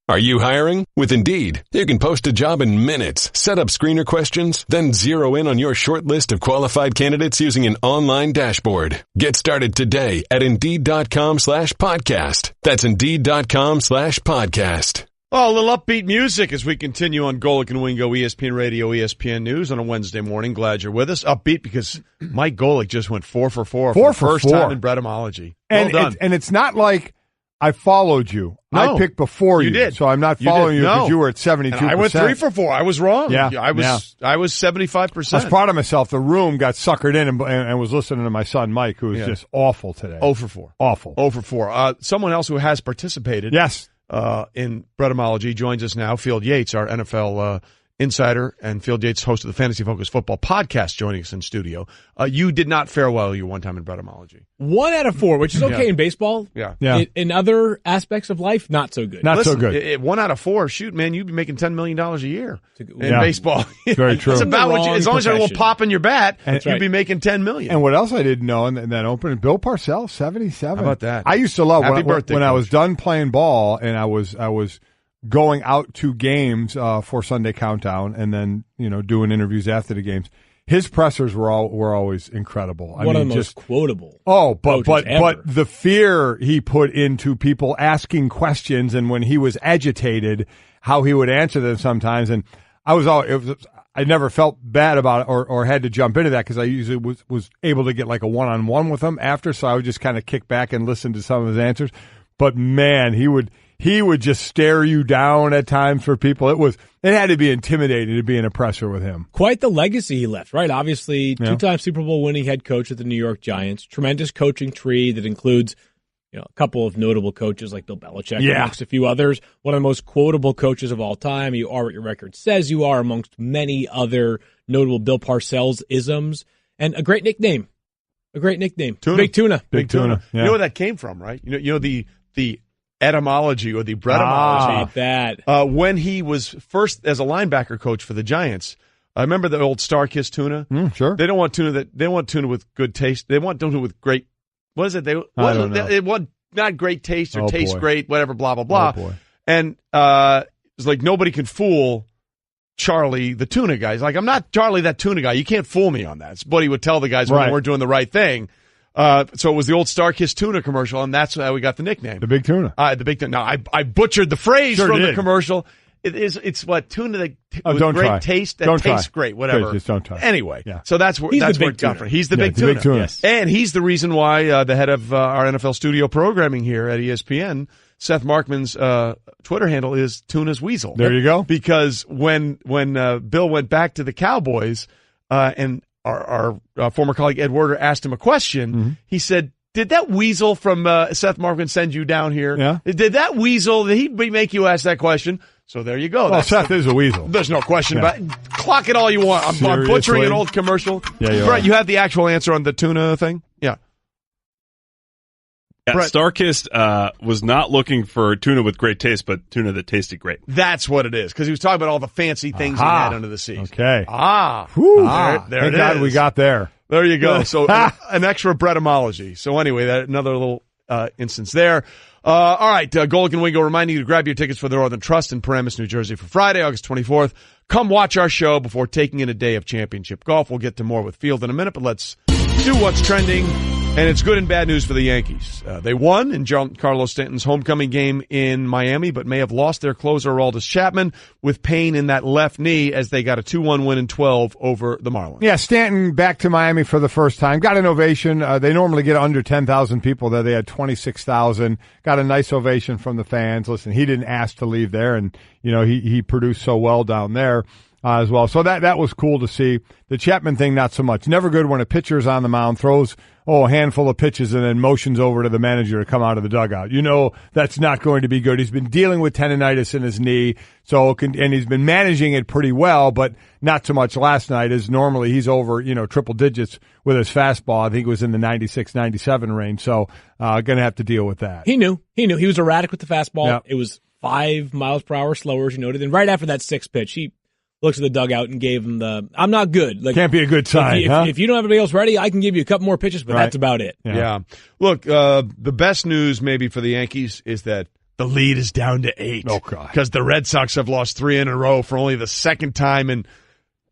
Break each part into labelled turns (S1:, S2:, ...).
S1: Are you hiring? With Indeed, you can post a job in minutes, set up screener questions, then zero in on your short list of qualified candidates using an online dashboard. Get started today at Indeed.com/podcast. That's Indeed.com/podcast.
S2: Oh, a little upbeat music as we continue on Golic and Wingo, ESPN Radio, ESPN News on a Wednesday morning. Glad you're with us. Upbeat because Mike Golic just went 4 for 4 for the first time in Bretomology. Well done.
S3: And it's not like I followed you.
S2: No,
S3: I picked before you.
S2: did.
S3: So I'm not following you because you were at 72%.
S2: And I went 3 for 4. I was wrong.
S3: Yeah.
S2: I was 75%.
S3: I was proud of myself. The room got suckered in and was listening to my son Mike, who was just awful today.
S2: 0 for 4.
S3: Awful.
S2: 0 for 4. Someone else who has participated in Bretomology joins us now. Field Yates, our NFL insider, and Field Yates, host of the Fantasy Focus Football podcast, joining us in studio. You did not fare well your one time in Bretomology.
S4: 1 out of 4, which is okay in baseball.
S3: Yeah.
S4: In other aspects of life, not so good.
S3: So good.
S2: 1 out of 4. Shoot, man, you'd be making $10 million a year in baseball.
S3: Very true.
S2: That's about what as long as you have a little pop in your bat, you'd be making $10 million.
S3: And what else I didn't know in that opening, Bill Parcells, 77.
S2: How about that?
S3: I used to love
S2: Happy birthday,
S3: when I
S2: Coach.
S3: was done playing ball and I was going out to games for Sunday Countdown and then doing interviews after the games. His pressers were always incredible.
S4: One of the most quotable.
S3: But
S4: ever.
S3: the fear he put into people asking questions, and when he was agitated, how he would answer them sometimes. And I never felt bad about it or had to jump into that because I usually was able to get like a one-on-one with him after, so I would just kind of kick back and listen to some of his answers. But man, he would just stare you down at times for people. It had to be intimidating to be an oppressor with him.
S4: Quite the legacy he left, right? Obviously, 2-time Super Bowl winning head coach at the New York Giants. Tremendous coaching tree that includes a couple of notable coaches like Bill Belichick, amongst a few others. One of the most quotable coaches of all time. You are what your record says you are, amongst many other notable Bill Parcells isms. And a great nickname.
S2: Tuna.
S4: Big Tuna.
S3: Big Tuna. Yeah.
S2: You know where that came from, right? You know the etymology or the Bretomology.
S4: That.
S2: When he was first as a linebacker coach for the Giants, I remember the old Star-Kissed tuna.
S3: Sure.
S2: They don't want tuna with good taste. They want tuna with great. What is it? They want not great taste or taste great, whatever. Blah blah blah.
S3: Oh, boy.
S2: And it's like nobody can fool Charlie the tuna guy. He's like, I'm not Charlie that tuna guy. You can't fool me on that. It's what he would tell the guys when they weren't doing the right thing. So it was the old Star-Kissed Tuna commercial, and that's how we got the nickname.
S3: The Big Tuna.
S2: The Big Tuna. Now, I butchered the phrase from the commercial. It's what tuna that with great taste that tastes great, whatever.
S3: Just don't try.
S2: Anyway, so that's where it got from. He's the Big Tuna.
S3: Big Tuna.
S4: Yes.
S2: And he's the reason why the head of our NFL studio programming here at ESPN, Seth Markman's Twitter handle is Tuna's Weasel.
S3: There you go.
S2: Because when Bill went back to the Cowboys and our former colleague Ed Werder asked him a question, he said, did that weasel from Seth Markman send you down here?
S3: Yeah.
S2: Did that weasel, did he make you ask that question? So there you go.
S3: Well, Seth is a weasel.
S2: There's no question about it. Clock it all you want. I'm butchering an old commercial.
S3: Yeah,
S2: Brett, you have the actual answer on the tuna thing? Yeah.
S5: Star-Kissed was not looking for tuna with great taste, but tuna that tasted great.
S2: That's what it is, because he was talking about all the fancy things he had under the seas.
S3: Okay.
S2: There
S3: Thank
S2: it
S3: God
S2: is.
S3: we got there.
S2: There you go. So an extra Bretomology. So anyway, another little instance there. All right, Golic and Wingo reminding you to grab your tickets for the Northern Trust in Paramus, New Jersey for Friday, August 24th. Come watch our show before taking in a day of championship golf. We'll get to more with Field in a minute, but let's do what's trending. And it's good and bad news for the Yankees. They won in Giancarlo Stanton's homecoming game in Miami, but may have lost their closer, Aroldis Chapman, with pain in that left knee as they got a 2-1 win in 12 over the Marlins.
S3: Yeah, Stanton back to Miami for the first time. Got an ovation. They normally get under 10,000 people there. They had 26,000. Got a nice ovation from the fans. Listen, he didn't ask to leave there, and he produced so well down there. As well. So that was cool to see. The Chapman thing, not so much. Never good when a pitcher's on the mound, throws a handful of pitches and then motions over to the manager to come out of the dugout. That's not going to be good. He's been dealing with tendonitis in his knee, and he's been managing it pretty well, but not so much last night, as normally he's over, triple digits with his fastball. I think it was in the 96, 97 range. So, going to have to deal with that.
S4: He knew. He was erratic with the fastball.
S3: Yep.
S4: It was 5 miles per hour slower, as you noted. And right after that sixth pitch, he looks at the dugout and gave him I'm not good.
S3: Can't be a good sign,
S4: if you don't have anybody else ready, I can give you a couple more pitches, but that's about it.
S2: Yeah. Look, the best news maybe for the Yankees is that The lead is down to 8.
S3: Oh, God.
S2: Because the Red Sox have lost 3 in a row for only the second time. And,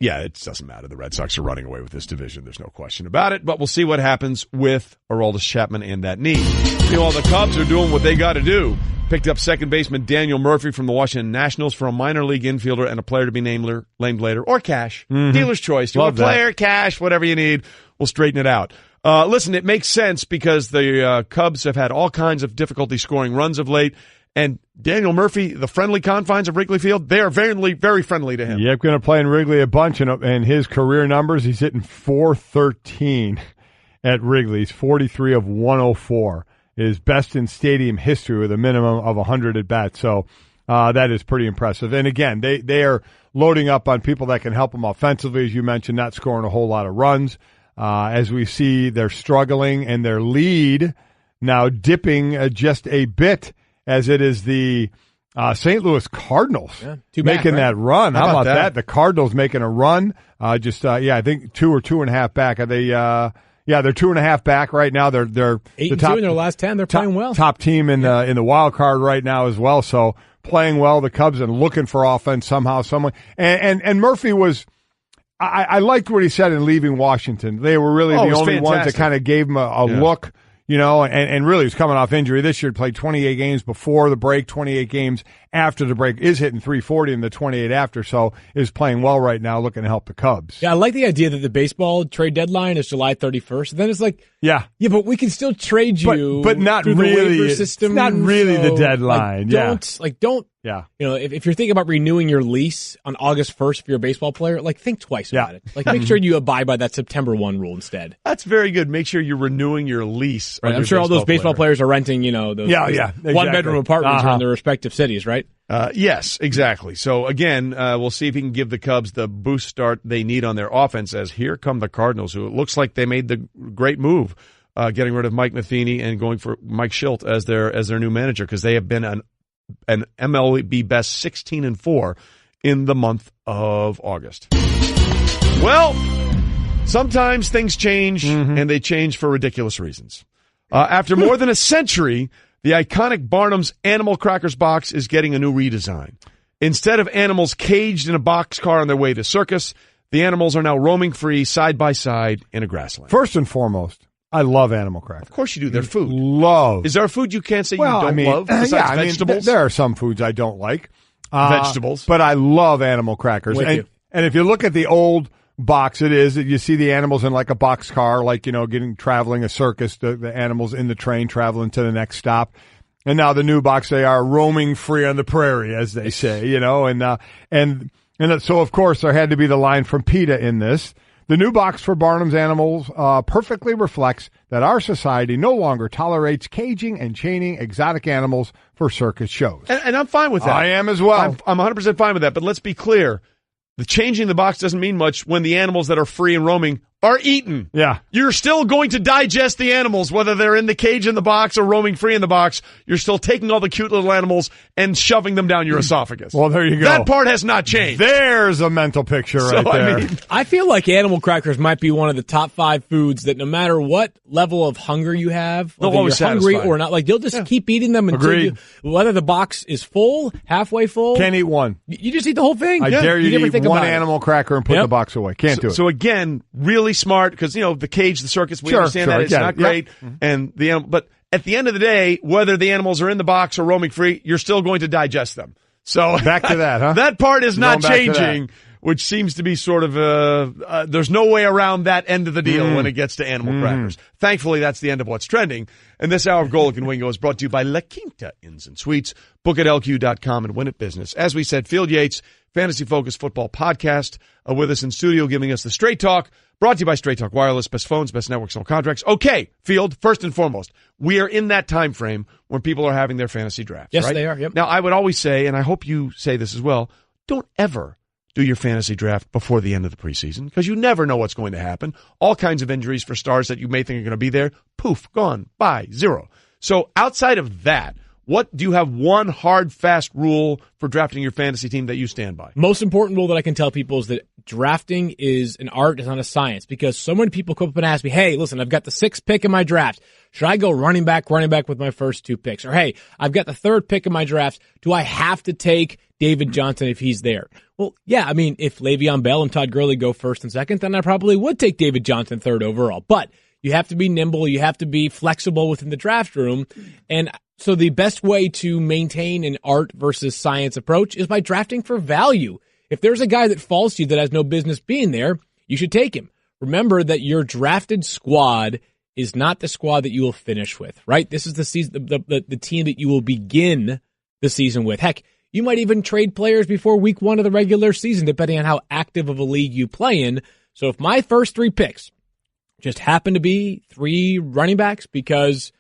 S2: yeah, it doesn't matter. The Red Sox are running away with this division. There's no question about it. But we'll see what happens with Aroldis Chapman and that knee. Meanwhile, the Cubs are doing what they got to do. Picked up second baseman Daniel Murphy from the Washington Nationals for a minor league infielder and a player to be named later, or cash. Dealer's choice. You want a player, cash, whatever you need. We'll straighten it out. Listen, it makes sense because the Cubs have had all kinds of difficulty scoring runs of late. And Daniel Murphy, the friendly confines of Wrigley Field, they are very, very friendly to him.
S3: Yep, going to play in Wrigley a bunch. And his career numbers, he's hitting .413 at Wrigley. He's 43 of 104. Is best in stadium history with a minimum of 100 at bats. So that is pretty impressive. And again, they are loading up on people that can help them offensively, as you mentioned, not scoring a whole lot of runs. As we see, they're struggling, and their lead now dipping just a bit, as it is the St. Louis Cardinals making that run. How about that? The Cardinals making a run. I think 2 or 2.5 back. Are they? Yeah, they're 2.5 back right now. They're
S4: 8-2 in their last 10. They're playing well.
S3: Top team in the wild card right now as well. So playing well, the Cubs, and looking for offense somehow, some way. And Murphy was. I liked what he said in leaving Washington. They were really the only ones that kind of gave him a look. And really was coming off injury this year. Played 28 games before the break, 28 games after the break, is hitting .340 in the 28 after, so is playing well right now, looking to help the Cubs.
S4: Yeah, I like the idea that the baseball trade deadline is July 31st. And then it's like, yeah, but we can still trade you,
S3: but not
S4: through
S3: really.
S4: The waiver system.
S3: It's not really the deadline.
S4: Don't. Yeah. If you're thinking about renewing your lease on August 1st if you're a baseball player, think twice about it. Make sure you abide by that September 1 rule instead.
S2: That's very good. Make sure you're renewing your lease.
S4: Right. I'm sure all those baseball players are renting, those
S3: exactly.
S4: one-bedroom apartments in their respective cities, right?
S2: Yes, exactly. So, again, we'll see if he can give the Cubs the boost start they need on their offense, as here come the Cardinals, who it looks like they made the great move, getting rid of Mike Matheny and going for Mike Schilt as their new manager, because they have been an MLB best 16-4 in the month of August. Well, sometimes things change, and they change for ridiculous reasons. After more than a century, the iconic Barnum's Animal Crackers box is getting a new redesign. Instead of animals caged in a boxcar on their way to circus, the animals are now roaming free side by side in a grassland.
S3: First and foremost, I love Animal Crackers.
S2: Of course you do. They're food.
S3: Love.
S2: Is there a food you can't say you don't love besides vegetables?
S3: There are some foods I don't like.
S2: Vegetables.
S3: But I love Animal Crackers. And if you look at the old box, you see the animals in like a boxcar, traveling a circus, the animals in the train traveling to the next stop. And now the new box, they are roaming free on the prairie, as they say, and so of course there had to be the line from PETA in this. The new box for Barnum's Animals perfectly reflects that our society no longer tolerates caging and chaining exotic animals for circus shows.
S2: And I'm fine with that.
S3: I am as well.
S2: I'm 100% fine with that. But let's be clear. The changing the box doesn't mean much when the animals that are free and roaming are eaten.
S3: Yeah.
S2: You're still going to digest the animals, whether they're in the cage in the box or roaming free in the box. You're still taking all the cute little animals and shoving them down your esophagus.
S3: Well, there you go.
S2: That part has not changed.
S3: There's a mental picture right there.
S4: I feel like Animal Crackers might be one of the top 5 foods that no matter what level of hunger you have, whether you're hungry or not, you'll just keep eating them until whether the box is full, halfway full.
S3: Can't eat one.
S4: You just eat the whole thing.
S3: I dare you to eat one animal cracker and put the box away. Can't do it.
S2: So again, really smart, because the cage, the circus, we understand that it's not great, and the animal. But at the end of the day, whether the animals are in the box or roaming free, you're still going to digest them. So
S3: back to that, huh?
S2: That part is not changing, which seems to be sort of there's no way around that end of the deal when it gets to Animal Crackers. Thankfully, that's the end of what's trending. And this hour of Golic and Wingo is brought to you by La Quinta Inns and Suites. Book at LQ.com and win it business. As we said, Field Yates, Fantasy Focused Football Podcast, with us in studio, giving us the Straight Talk. Brought to you by Straight Talk Wireless, best phones, best networks, all contracts. Okay, Field, first and foremost, we are in that time frame when people are having their fantasy drafts.
S4: Yes,
S2: right?
S4: they are. Yep.
S2: Now, I would always say, and I hope you say this as well, don't ever do your fantasy draft before the end of the preseason, because you never know what's going to happen. All kinds of injuries for stars that you may think are going to be there. Poof, gone, bye, zero. So outside of that, What do you have one hard, fast rule for drafting your fantasy team that you stand by?
S4: Most important rule that I can tell people is that drafting is an art, it's not a science, because so many people come up and ask me, hey, listen, I've got the 6th pick in my draft. Should I go running back with my first 2 picks? Or, hey, I've got the 3rd pick in my draft. Do I have to take David Johnson if he's there? Well, yeah, I mean, if Le'Veon Bell and Todd Gurley go 1st and 2nd, then I probably would take David Johnson 3rd overall. But you have to be nimble. You have to be flexible within the draft room. And so the best way to maintain an art versus science approach is by drafting for value. If there's a guy that falls to you that has no business being there, you should take him. Remember that your drafted squad is not the squad that you will finish with, right? This is the season, the team that you will begin the season with. Heck, you might even trade players before week 1 of the regular season, depending on how active of a league you play in. So if my first 3 picks just happen to be 3 running backs because,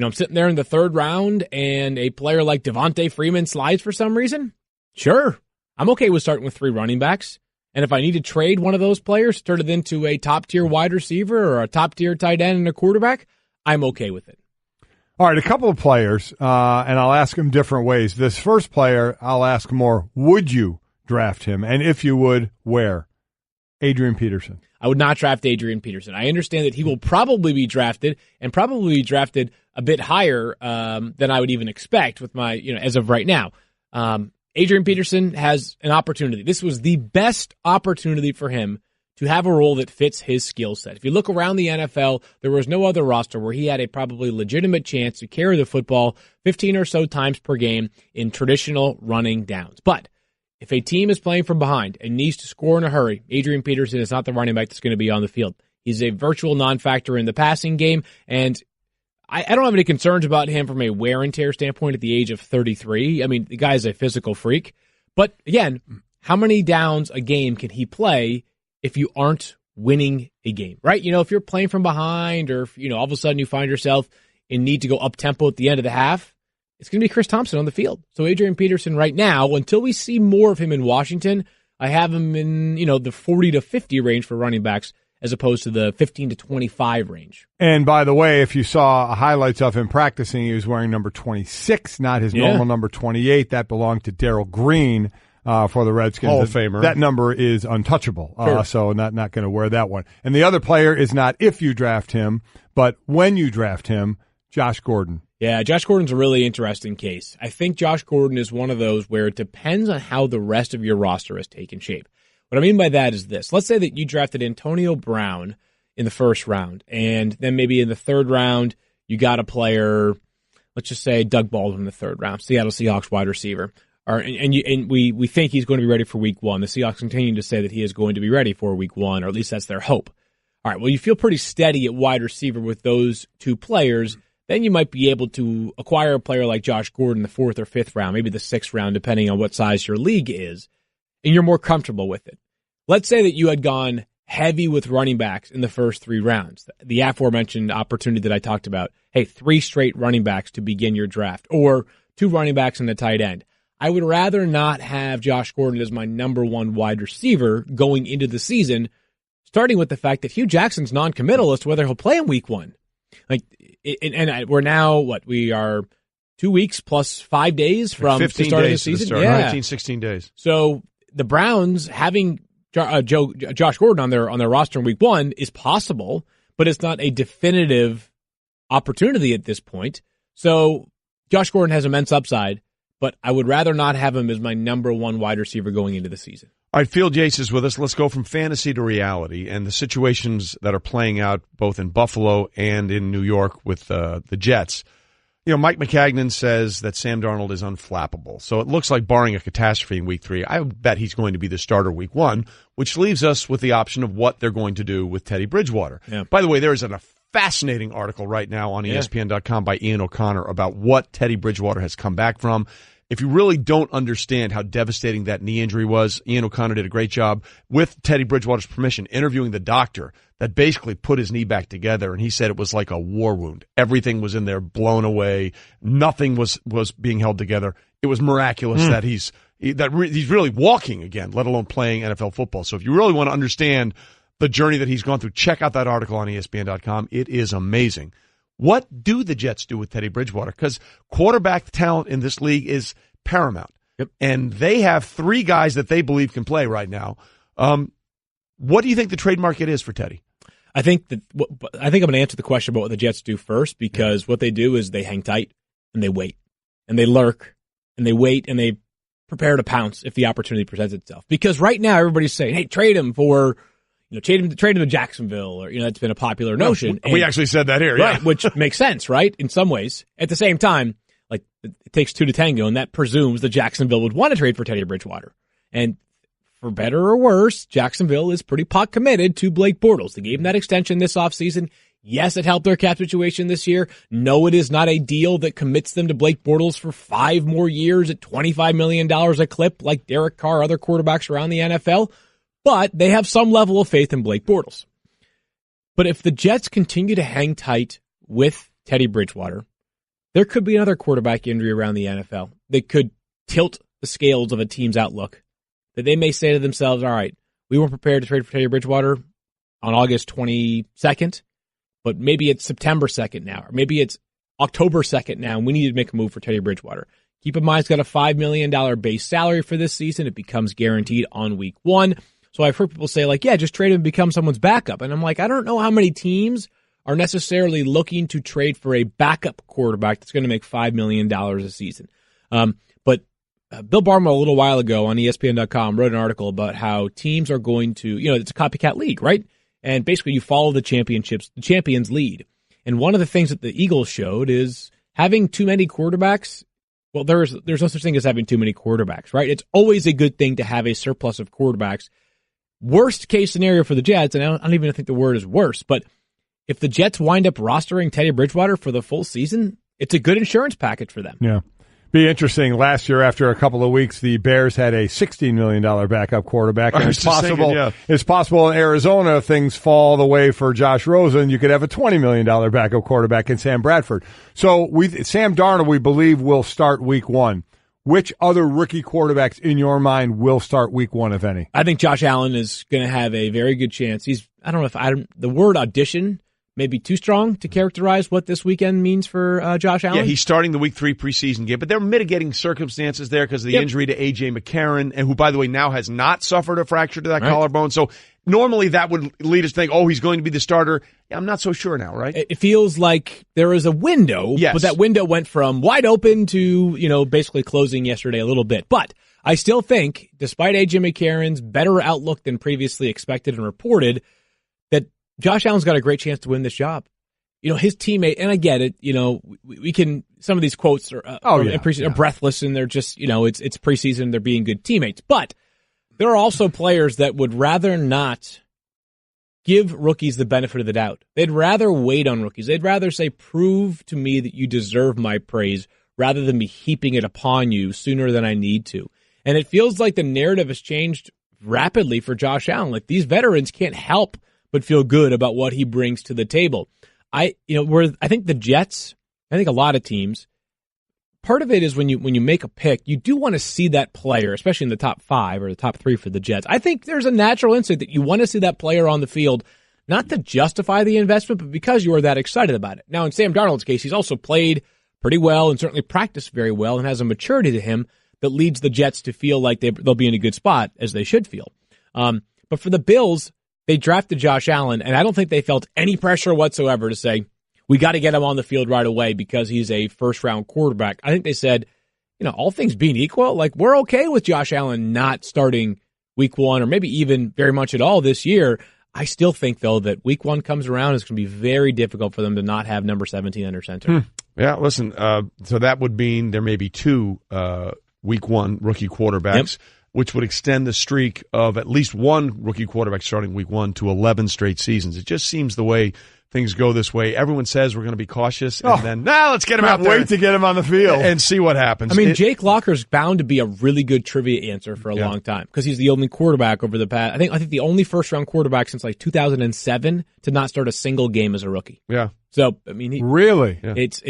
S4: I'm sitting there in the 3rd round and a player like Devontae Freeman slides for some reason, sure, I'm okay with starting with 3 running backs. And if I need to trade one of those players, turn it into a top-tier wide receiver or a top-tier tight end and a quarterback, I'm okay with it.
S3: All right, a couple of players, and I'll ask them different ways. This first player, I'll ask more, would you draft him? And if you would, where? Adrian Peterson.
S4: I would not draft Adrian Peterson. I understand that he will probably be drafted and probably be drafted a bit higher than I would even expect with my, as of right now. Adrian Peterson has an opportunity. This was the best opportunity for him to have a role that fits his skill set. If you look around the NFL, there was no other roster where he had a probably legitimate chance to carry the football 15 or so times per game in traditional running downs. But if a team is playing from behind and needs to score in a hurry, Adrian Peterson is not the running back that's going to be on the field. He's a virtual non-factor in the passing game, and I don't have any concerns about him from a wear and tear standpoint at the age of 33. I mean, the guy's a physical freak. But again, how many downs a game can he play if you aren't winning a game, right? If you're playing from behind or, all of a sudden you find yourself in need to go up-tempo at the end of the half, it's going to be Chris Thompson on the field. So Adrian Peterson right now, until we see more of him in Washington, I have him in, the 40 to 50 range for running backs as opposed to the 15 to 25 range.
S3: And by the way, if you saw highlights of him practicing, he was wearing number 26, not his normal number 28. That belonged to Darryl Green for the Redskins.
S2: Hall of Famer.
S3: That number is untouchable,
S4: Sure.
S3: So not going to wear that one. And the other player is not if you draft him, but when you draft him, Josh Gordon.
S4: Yeah, Josh Gordon's a really interesting case. I think Josh Gordon is one of those where it depends on how the rest of your roster has taken shape. What I mean by that is this. Let's say that you drafted Antonio Brown in the 1st round, and then maybe in the 3rd round, you got a player, let's just say Doug Baldwin in the 3rd round, Seattle Seahawks wide receiver. And we think he's going to be ready for week 1. The Seahawks continue to say that he is going to be ready for week 1, or at least that's their hope. All right, well, you feel pretty steady at wide receiver with those 2 players. Then you might be able to acquire a player like Josh Gordon in the 4th or 5th round, maybe the 6th round, depending on what size your league is, and you're more comfortable with it. Let's say that you had gone heavy with running backs in the first 3 rounds. The aforementioned opportunity that I talked about, hey, 3 straight running backs to begin your draft, or 2 running backs and a tight end. I would rather not have Josh Gordon as my number 1 wide receiver going into the season, starting with the fact that Hugh Jackson's non-committal as to whether he'll play in week 1. We're now, we are 2 weeks plus 5 days from the start of the season.
S2: 15, 16 days.
S4: So the Browns having Josh Gordon on their roster in week 1 is possible, but it's not a definitive opportunity at this point. So Josh Gordon has immense upside, but I would rather not have him as my number 1 wide receiver going into the season.
S2: All right, Field Yates is with us. Let's go from fantasy to reality and the situations that are playing out both in Buffalo and in New York with the Jets. Mike McCagnon says that Sam Darnold is unflappable. So it looks like barring a catastrophe in week 3, I would bet he's going to be the starter week 1, which leaves us with the option of what they're going to do with Teddy Bridgewater.
S4: Yeah.
S2: By the way, there is a fascinating article right now on ESPN.com by Ian O'Connor about what Teddy Bridgewater has come back from. If you really don't understand how devastating that knee injury was, Ian O'Connor did a great job, with Teddy Bridgewater's permission, interviewing the doctor that basically put his knee back together, and he said it was like a war wound. Everything was in there blown away. Nothing was being held together. It was miraculous that he's really walking again, let alone playing NFL football. So if you really want to understand the journey that he's gone through, check out that article on ESPN.com. It is amazing. What do the Jets do with Teddy Bridgewater? Because quarterback talent in this league is paramount.
S4: Yep.
S2: And they have 3 guys that they believe can play right now. What do you think the trade market is for Teddy?
S4: I think I'm going to answer the question about what the Jets do first, because what they do is they hang tight and they wait and they lurk and they wait and they prepare to pounce if the opportunity presents itself. Because right now everybody's saying, "Hey, trade him for, trade him to Jacksonville," or that's been a popular notion.
S2: We actually said that here,
S4: right? Which makes sense, right? In some ways. At the same time, like it takes 2 to tango, and that presumes that Jacksonville would want to trade for Teddy Bridgewater. And for better or worse, Jacksonville is pretty pot committed to Blake Bortles. They gave him that extension this offseason. Yes, it helped their cap situation this year. No, it is not a deal that commits them to Blake Bortles for 5 more years at $25 million a clip like Derek Carr, other quarterbacks around the NFL. But they have some level of faith in Blake Bortles. But if the Jets continue to hang tight with Teddy Bridgewater, there could be another quarterback injury around the NFL that could tilt the scales of a team's outlook. That they may say to themselves, all right, we weren't prepared to trade for Teddy Bridgewater on August 22nd, but maybe it's September 2nd now, or maybe it's October 2nd now, and we need to make a move for Teddy Bridgewater. Keep in mind, he's got a $5 million base salary for this season. It becomes guaranteed on week 1. So I've heard people say, like, yeah, just trade him and become someone's backup. And I'm like, I don't know how many teams are necessarily looking to trade for a backup quarterback that's going to make $5 million a season. But Bill Barnwell a little while ago on ESPN.com wrote an article about how teams are going to, it's a copycat league, right? And basically you follow the champions lead. And one of the things that the Eagles showed is having too many quarterbacks. Well, there's no such thing as having too many quarterbacks, right? It's always a good thing to have a surplus of quarterbacks. Worst case scenario for the Jets, and I don't even think the word is worse, but if the Jets wind up rostering Teddy Bridgewater for the full season, it's a good insurance package for them.
S3: Yeah. Be interesting. Last year, after a couple of weeks, the Bears had a $16 million backup quarterback. And it's possible in Arizona, if things fall the way for Josh Rosen, you could have a $20 million backup quarterback in Sam Bradford. So Sam Darnold, we believe, will start week 1. Which other rookie quarterbacks in your mind will start week 1, if any?
S4: I think Josh Allen is going to have a very good chance. The word audition may be too strong to characterize what this weekend means for Josh Allen.
S2: Yeah, he's starting the week 3 preseason game, but there are mitigating circumstances there because of the injury to A.J. McCarron, and who, by the way, now has not suffered a fracture to that collarbone. So normally that would lead us to think, he's going to be the starter. Yeah, I'm not so sure now, right?
S4: It feels like there is a window, but that window went from wide open to, basically closing yesterday a little bit. But I still think, despite A.J. McCarron's better outlook than previously expected and reported, that Josh Allen's got a great chance to win this job. His teammate, and I get it, we can, some of these quotes are breathless and they're just, it's preseason, they're being good teammates. But there are also players that would rather not give rookies the benefit of the doubt. They'd rather wait on rookies. They'd rather say, prove to me that you deserve my praise rather than me heaping it upon you sooner than I need to. And it feels like the narrative has changed rapidly for Josh Allen. Like, these veterans can't help but feel good about what he brings to the table. I think the Jets, I think a lot of teams, part of it is when you make a pick, you do want to see that player, especially in the top 5 or the top 3 for the Jets. I think there's a natural instinct that you want to see that player on the field, not to justify the investment, but because you are that excited about it. Now, in Sam Darnold's case, he's also played pretty well and certainly practiced very well and has a maturity to him that leads the Jets to feel like they'll be in a good spot, as they should feel. But for the Bills, they drafted Josh Allen, and I don't think they felt any pressure whatsoever to say, we got to get him on the field right away because he's a first-round quarterback. I think they said, all things being equal, like, we're okay with Josh Allen not starting week 1 or maybe even very much at all this year. I still think, though, that week 1 comes around, it's going to be very difficult for them to not have number 17 under center.
S2: Yeah, listen, so that would mean there may be 2 week 1 rookie quarterbacks, which would extend the streak of at least 1 rookie quarterback starting week 1 to 11 straight seasons. It just seems the way things go this way. Everyone says we're going to be cautious, and then, let's get him out there.
S3: Wait to get him on the field.
S2: And see what happens.
S4: I mean, Jake Locker's bound to be a really good trivia answer for a long time because he's the only quarterback over the past, I think the only first-round quarterback since like 2007 to not start a single game as a rookie.
S2: Yeah.
S4: So, I mean,
S3: really?
S4: It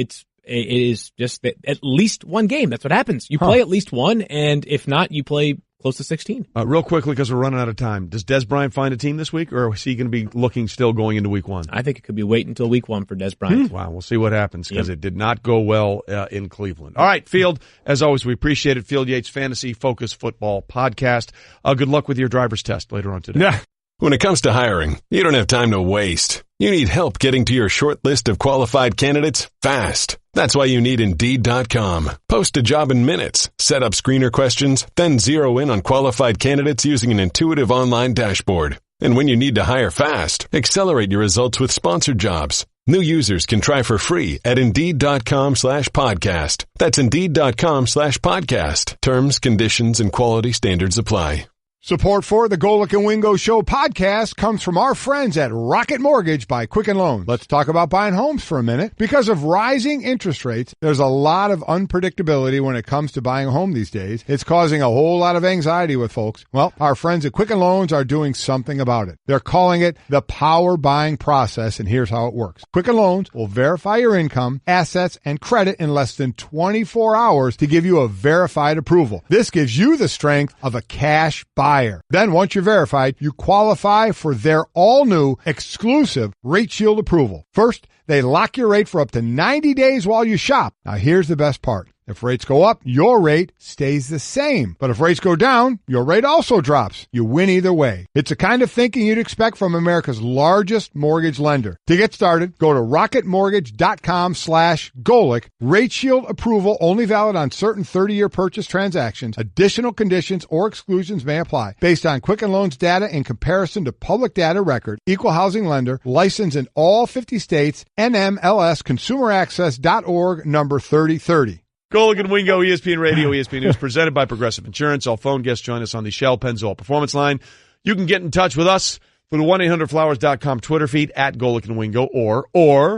S4: is just at least 1 game. That's what happens. You play at least 1, and if not, you play close to 16.
S2: Real quickly, because we're running out of time, does Des Bryant find a team this week, or is he going to be looking still going into week 1?
S4: I think it could be wait until week 1 for Des Bryant.
S2: Wow, we'll see what happens, because it did not go well in Cleveland. All right, Field, as always, we appreciate it. Field Yates Fantasy Focus Football Podcast. Good luck with your driver's test later on today.
S3: Yeah.
S1: When it comes to hiring, you don't have time to waste. You need help getting to your short list of qualified candidates fast. That's why you need Indeed.com. Post a job in minutes, set up screener questions, then zero in on qualified candidates using an intuitive online dashboard. And when you need to hire fast, accelerate your results with sponsored jobs. New users can try for free at Indeed.com/podcast. That's Indeed.com/podcast. Terms, conditions, and quality standards apply.
S3: Support for the Golic and Wingo Show podcast comes from our friends at Rocket Mortgage by Quicken Loans. Let's talk about buying homes for a minute. Because of rising interest rates, there's a lot of unpredictability when it comes to buying a home these days. It's causing a whole lot of anxiety with folks. Well, our friends at Quicken Loans are doing something about it. They're calling it the power buying process, and here's how it works. Quicken Loans will verify your income, assets, and credit in less than 24 hours to give you a verified approval. This gives you the strength of a cash buyer. Then once you're verified, you qualify for their all-new exclusive Rate Shield approval. First, they lock your rate for up to 90 days while you shop. Now here's the best part. If rates go up, your rate stays the same. But if rates go down, your rate also drops. You win either way. It's the kind of thinking you'd expect from America's largest mortgage lender. To get started, go to rocketmortgage.com/Golic. Rate Shield approval only valid on certain 30-year purchase transactions. Additional conditions or exclusions may apply. Based on Quicken Loans data in comparison to public data record. Equal housing lender. Licensed in all 50 states. NMLSconsumeraccess.org number 3030.
S2: Golic and Wingo, ESPN Radio, ESPN News, presented by Progressive Insurance. All phone guests join us on the Shell Pennzoil Performance Line. You can get in touch with us through the 1-800-Flowers.com Twitter feed at Golic and Wingo, or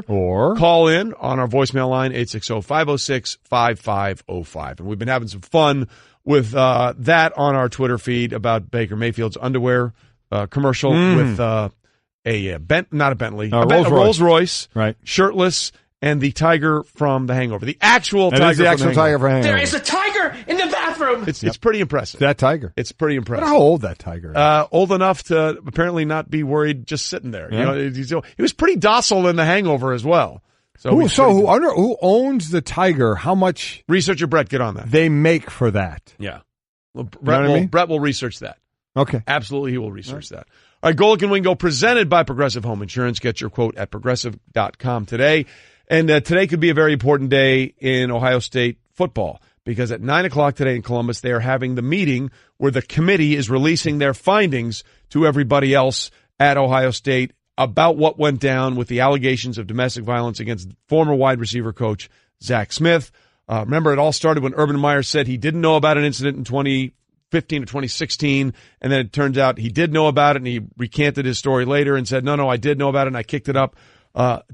S2: call in on our voicemail line, 860-506-5505. And we've been having some fun with that on our Twitter feed about Baker Mayfield's underwear commercial with not a Bentley, a Rolls Royce,
S3: right,
S2: shirtless, and the tiger from The Hangover. The actual tiger from The Hangover.
S6: There is a tiger in the bathroom.
S2: It's pretty impressive.
S3: That tiger.
S2: It's pretty impressive.
S3: But how old that tiger is?
S2: Old enough to apparently not be worried just sitting there.
S3: Yeah.
S2: You know, he was pretty docile in The Hangover as well.
S3: Who owns the tiger? How much?
S2: Researcher Brett, get on that.
S3: They make for that.
S2: Yeah. Well,
S3: Brett
S2: will research that.
S3: Okay.
S2: Absolutely, he will research that. All right, Golic and Wingo, presented by Progressive Home Insurance. Get your quote at progressive.com today. And today could be a very important day in Ohio State football, because at 9 o'clock today in Columbus, they are having the meeting where the committee is releasing their findings to everybody else at Ohio State about what went down with the allegations of domestic violence against former wide receiver coach Zach Smith. Remember, it all started when Urban Meyer said he didn't know about an incident in 2015 to 2016, and then it turns out he did know about it, and he recanted his story later and said, no, I did know about it, and I kicked it up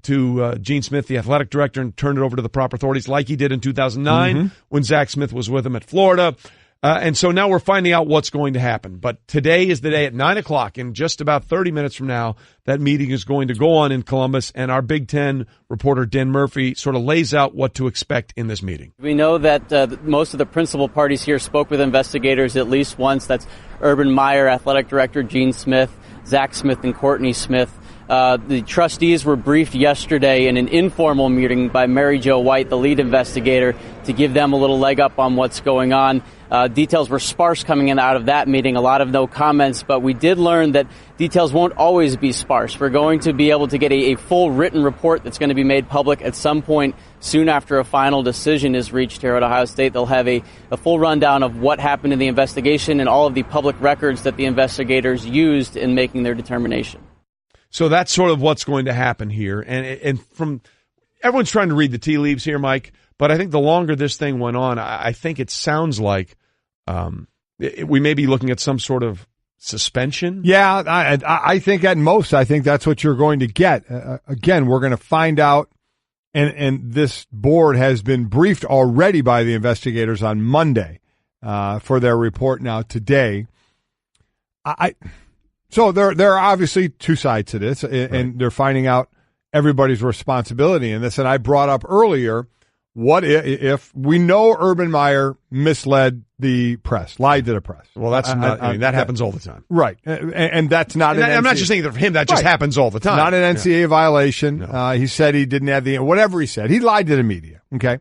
S2: to Gene Smith, the athletic director, and turned it over to the proper authorities like he did in 2009 when Zach Smith was with him at Florida. And so now we're finding out what's going to happen. But today is the day at 9 o'clock, in just about 30 minutes from now, that meeting is going to go on in Columbus, and our Big Ten reporter, Dan Murphy, sort of lays out what to expect in this meeting.
S7: We know that most of the principal parties here spoke with investigators at least once. That's Urban Meyer, athletic director Gene Smith, Zach Smith, and Courtney Smith. The trustees were briefed yesterday in an informal meeting by Mary Jo White, the lead investigator, to give them a little leg up on what's going on. Details were sparse coming in out of that meeting, a lot of no comments, but we did learn that details won't always be sparse. We're going to be able to get a full written report that's going to be made public at some point soon after a final decision is reached here at Ohio State. They'll have a full rundown of what happened in the investigation and all of the public records that the investigators used in making their determination.
S2: So that's sort of what's going to happen here. And from everyone's trying to read the tea leaves here, Mike, but I think the longer this thing went on, I think it sounds like we may be looking at some sort of suspension.
S3: Yeah, I think at most, I think that's what you're going to get. Again, we're going to find out, and this board has been briefed already by the investigators on Monday for their report now today. So there are obviously two sides to this, and they're finding out everybody's responsibility in this. And I brought up earlier what if we know Urban Meyer misled the press, lied to the press?
S2: Well, that's not. I mean, that happens all the time,
S3: right? And that's not.
S2: I'm not just saying that for him. That just happens all the time.
S3: Not an NCAA violation. No. He said he didn't have whatever he said. He lied to the media. Okay,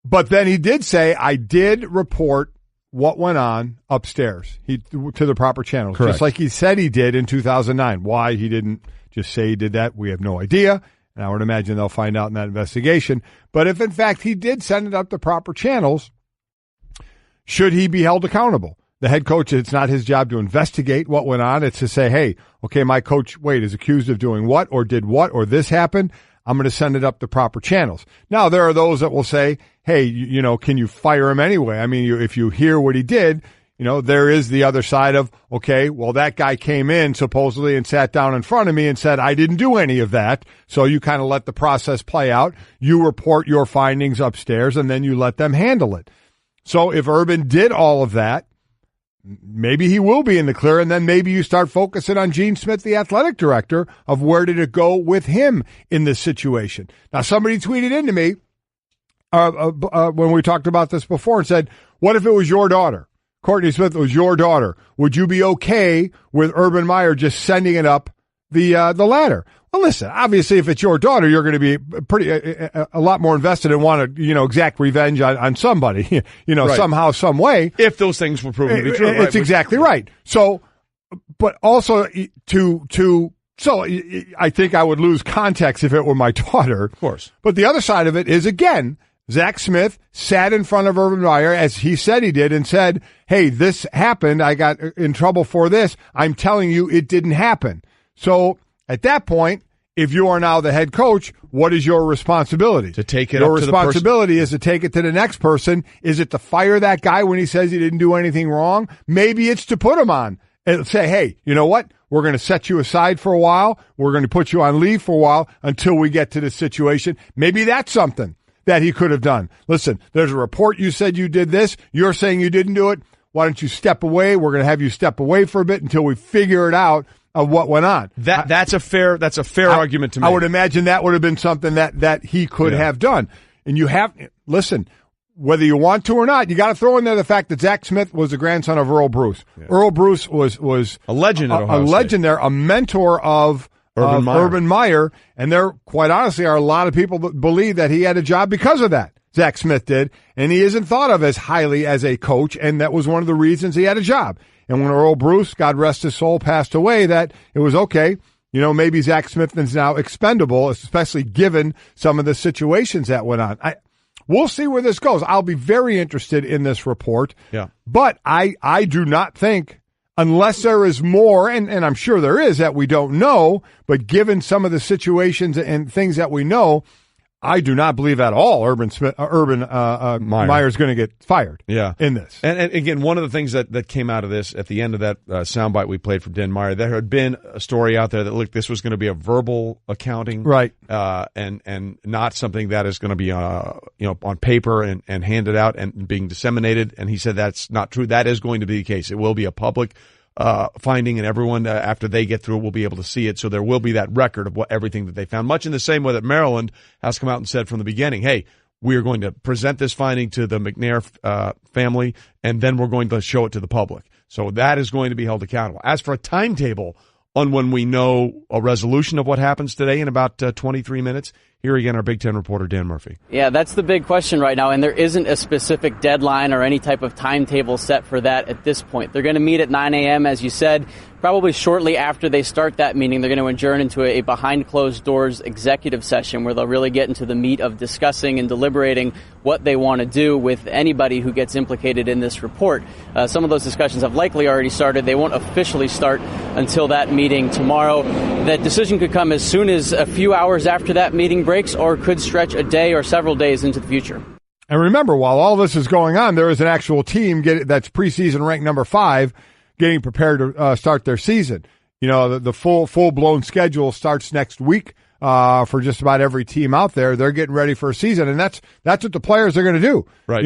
S3: but then he did say, "I did report what went on upstairs to the proper channels,"
S2: Correct.
S3: just like he said he did in 2009. Why he didn't just say he did that, we have no idea. And I would imagine they'll find out in that investigation. But if, in fact, he did send it up the proper channels, should he be held accountable? The head coach, it's not his job to investigate what went on. It's to say, hey, okay, my coach, is accused of doing what or did what or this happened. I'm going to send it up the proper channels. Now, there are those that will say, hey, can you fire him anyway? I mean, if you hear what he did, there is the other side of, okay, well, that guy came in supposedly and sat down in front of me and said, I didn't do any of that. So you kind of let the process play out. You report your findings upstairs and then you let them handle it. So if Urban did all of that, maybe he will be in the clear, and then maybe you start focusing on Gene Smith, the athletic director, of where did it go with him in this situation. Now, somebody tweeted into me when we talked about this before and said, what if it was your daughter? Courtney Smith was your daughter. Would you be okay with Urban Meyer just sending it up the ladder? Well, listen, obviously, if it's your daughter, you're going to be a lot more invested and want to, exact revenge on somebody, right. Somehow, some way.
S2: If those things were proven to be true.
S3: It's exactly right. So, but also so I think I would lose context if it were my daughter.
S2: Of course.
S3: But the other side of it is, again, Zach Smith sat in front of Urban Meyer, as he said he did, and said, hey, this happened. I got in trouble for this. I'm telling you it didn't happen. So at that point, if you are now the head coach, what is your responsibility?
S2: To take it
S3: your
S2: up to the
S3: responsibility is to take it to the next person. Is it to fire that guy when he says he didn't do anything wrong? Maybe it's to put him on and say, hey, you know what? We're going to set you aside for a while. We're going to put you on leave for a while until we get to this situation. Maybe that's something that he could have done. Listen, there's a report you said you did this. You're saying you didn't do it. Why don't you step away? We're going to have you step away for a bit until we figure it out of what went on.
S2: That's a fair argument to make.
S3: I would imagine that would have been something that he could have done. And listen, whether you want to or not, you got to throw in there the fact that Zach Smith was the grandson of Earl Bruce. Yeah. Earl Bruce was
S2: a legend at Ohio
S3: State. Legend there, a mentor of Urban Meyer, and there, quite honestly, are a lot of people that believe that he had a job because of that. Zach Smith did, and he isn't thought of as highly as a coach, and that was one of the reasons he had a job. And when Earl Bruce, God rest his soul, passed away, that it was okay. Maybe Zach Smith is now expendable, especially given some of the situations that went on. We'll see where this goes. I'll be very interested in this report.
S2: Yeah.
S3: But I do not think, unless there is more, and I'm sure there is that we don't know, but given some of the situations and things that we know, I do not believe at all Urban Meyer is going to get fired in this.
S2: And again, one of the things that came out of this at the end of that soundbite we played from Dan Meyer, there had been a story out there that, look, this was going to be a verbal accounting.
S3: Right.
S2: And not something that is going to be on paper and handed out and being disseminated. And he said that's not true. That is going to be the case. It will be a public finding, and everyone after they get through it will be able to see it. So there will be that record of everything that they found, much in the same way that Maryland has come out and said from the beginning, hey, we are going to present this finding to the McNair family, and then we're going to show it to the public. So that is going to be held accountable. As for a timetable on when we know a resolution of what happens today in about 23 minutes, here again, our Big Ten reporter, Dan Murphy.
S7: Yeah, that's the big question right now, and there isn't a specific deadline or any type of timetable set for that at this point. They're going to meet at 9 a.m., as you said. Probably shortly after they start that meeting, they're going to adjourn into a behind-closed-doors executive session where they'll really get into the meat of discussing and deliberating what they want to do with anybody who gets implicated in this report. Some of those discussions have likely already started. They won't officially start until that meeting tomorrow. That decision could come as soon as a few hours after that meeting breaks, or could stretch a day or several days into the future.
S3: And remember, while all this is going on, there is an actual team that's preseason ranked number 5 getting prepared to start their season. The full-blown schedule starts next week for just about every team out there. They're getting ready for a season, and that's what the players are going to do.
S2: Right.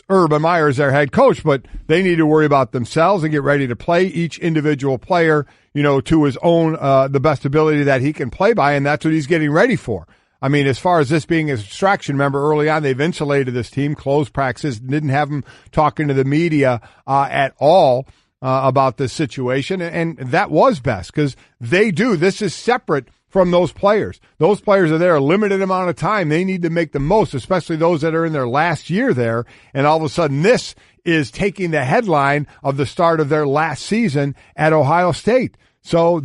S3: Urban Meyer is their head coach, but they need to worry about themselves and get ready to play each individual player, to his own the best ability that he can play by, and that's what he's getting ready for. I mean, as far as this being a distraction, remember early on they've insulated this team, closed practices, didn't have them talking to the media at all about this situation, and that was best because they do. This is separate from those players. Those players are there a limited amount of time. They need to make the most, especially those that are in their last year there, and all of a sudden this is taking the headline of the start of their last season at Ohio State. So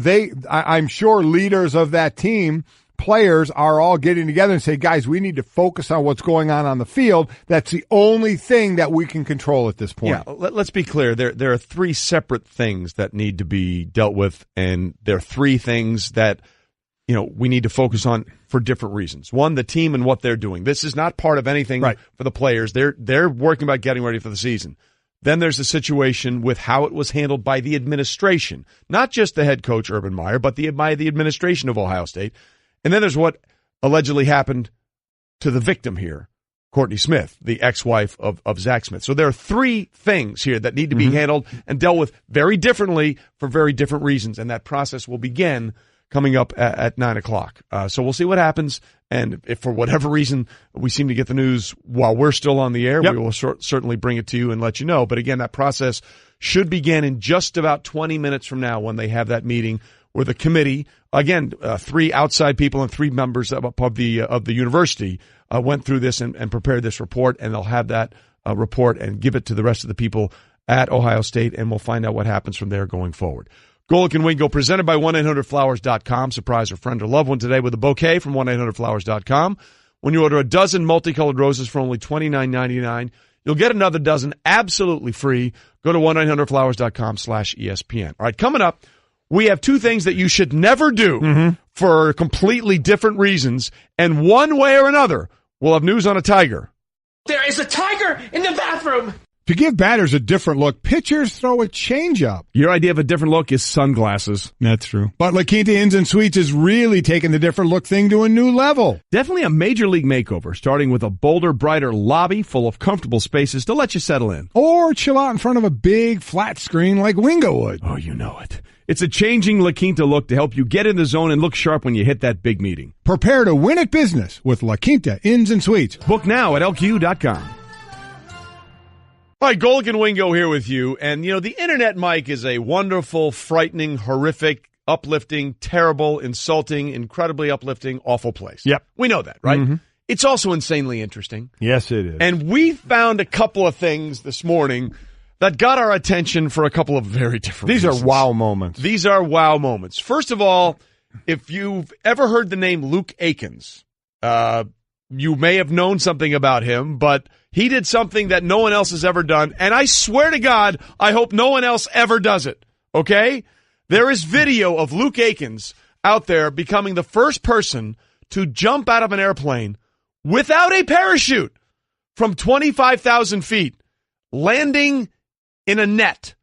S3: I'm sure leaders of that team, players, are all getting together and say, guys, we need to focus on what's going on the field. That's the only thing that we can control at this point.
S2: Yeah, let's be clear. There are three separate things that need to be dealt with, and there are three things that we need to focus on for different reasons. One, the team and what they're doing. This is not part of anything for the players. They're working about getting ready for the season. Then there's the situation with how it was handled by the administration, not just the head coach, Urban Meyer, but by the administration of Ohio State. And then there's what allegedly happened to the victim here, Courtney Smith, the ex-wife of Zach Smith. So there are three things here that need to be handled and dealt with very differently for very different reasons, and that process will begin coming up at 9 o'clock. So we'll see what happens, and if for whatever reason we seem to get the news while we're still on the air, we will certainly bring it to you and let you know. But again, that process should begin in just about 20 minutes from now when they have that meeting where the committee, again, three outside people and three members of the university went through this and prepared this report, and they'll have that report and give it to the rest of the people at Ohio State, and we'll find out what happens from there going forward. Golic and Wingo, presented by 1-800-Flowers.com. Surprise a friend or loved one today with a bouquet from 1-800-Flowers.com. When you order a dozen multicolored roses for only $29.99, you'll get another dozen absolutely free. Go to 1-800-Flowers.com/ESPN. All right, coming up, we have two things that you should never do for completely different reasons, and one way or another, we'll have news on a tiger.
S6: There is a tiger in the bathroom!
S3: To give batters a different look, pitchers throw a changeup.
S2: Your idea of a different look is sunglasses.
S3: That's true. But La Quinta Inns and Suites is really taking the different look thing to a new level.
S2: Definitely a major league makeover, starting with a bolder, brighter lobby full of comfortable spaces to let you settle in.
S3: Or chill out in front of a big flat screen like Wingo would.
S2: Oh, you know it. It's a changing La Quinta look to help you get in the zone and look sharp when you hit that big meeting.
S3: Prepare to win at business with La Quinta Inns and Suites.
S2: Book now at LQ.com. All right, Golic and Wingo here with you. And, the internet, Mike, is a wonderful, frightening, horrific, uplifting, terrible, insulting, incredibly uplifting, awful place.
S3: Yep.
S2: We know that, right? It's also insanely interesting.
S3: Yes, it is.
S2: And we found a couple of things this morning that got our attention for a couple of very different reasons.
S3: These are wow moments.
S2: These are wow moments. First of all, if you've ever heard the name Luke Akins, you may have known something about him, but he did something that no one else has ever done, and I swear to God, I hope no one else ever does it, okay? There is video of Luke Akins out there becoming the first person to jump out of an airplane without a parachute from 25,000 feet, landing in a net.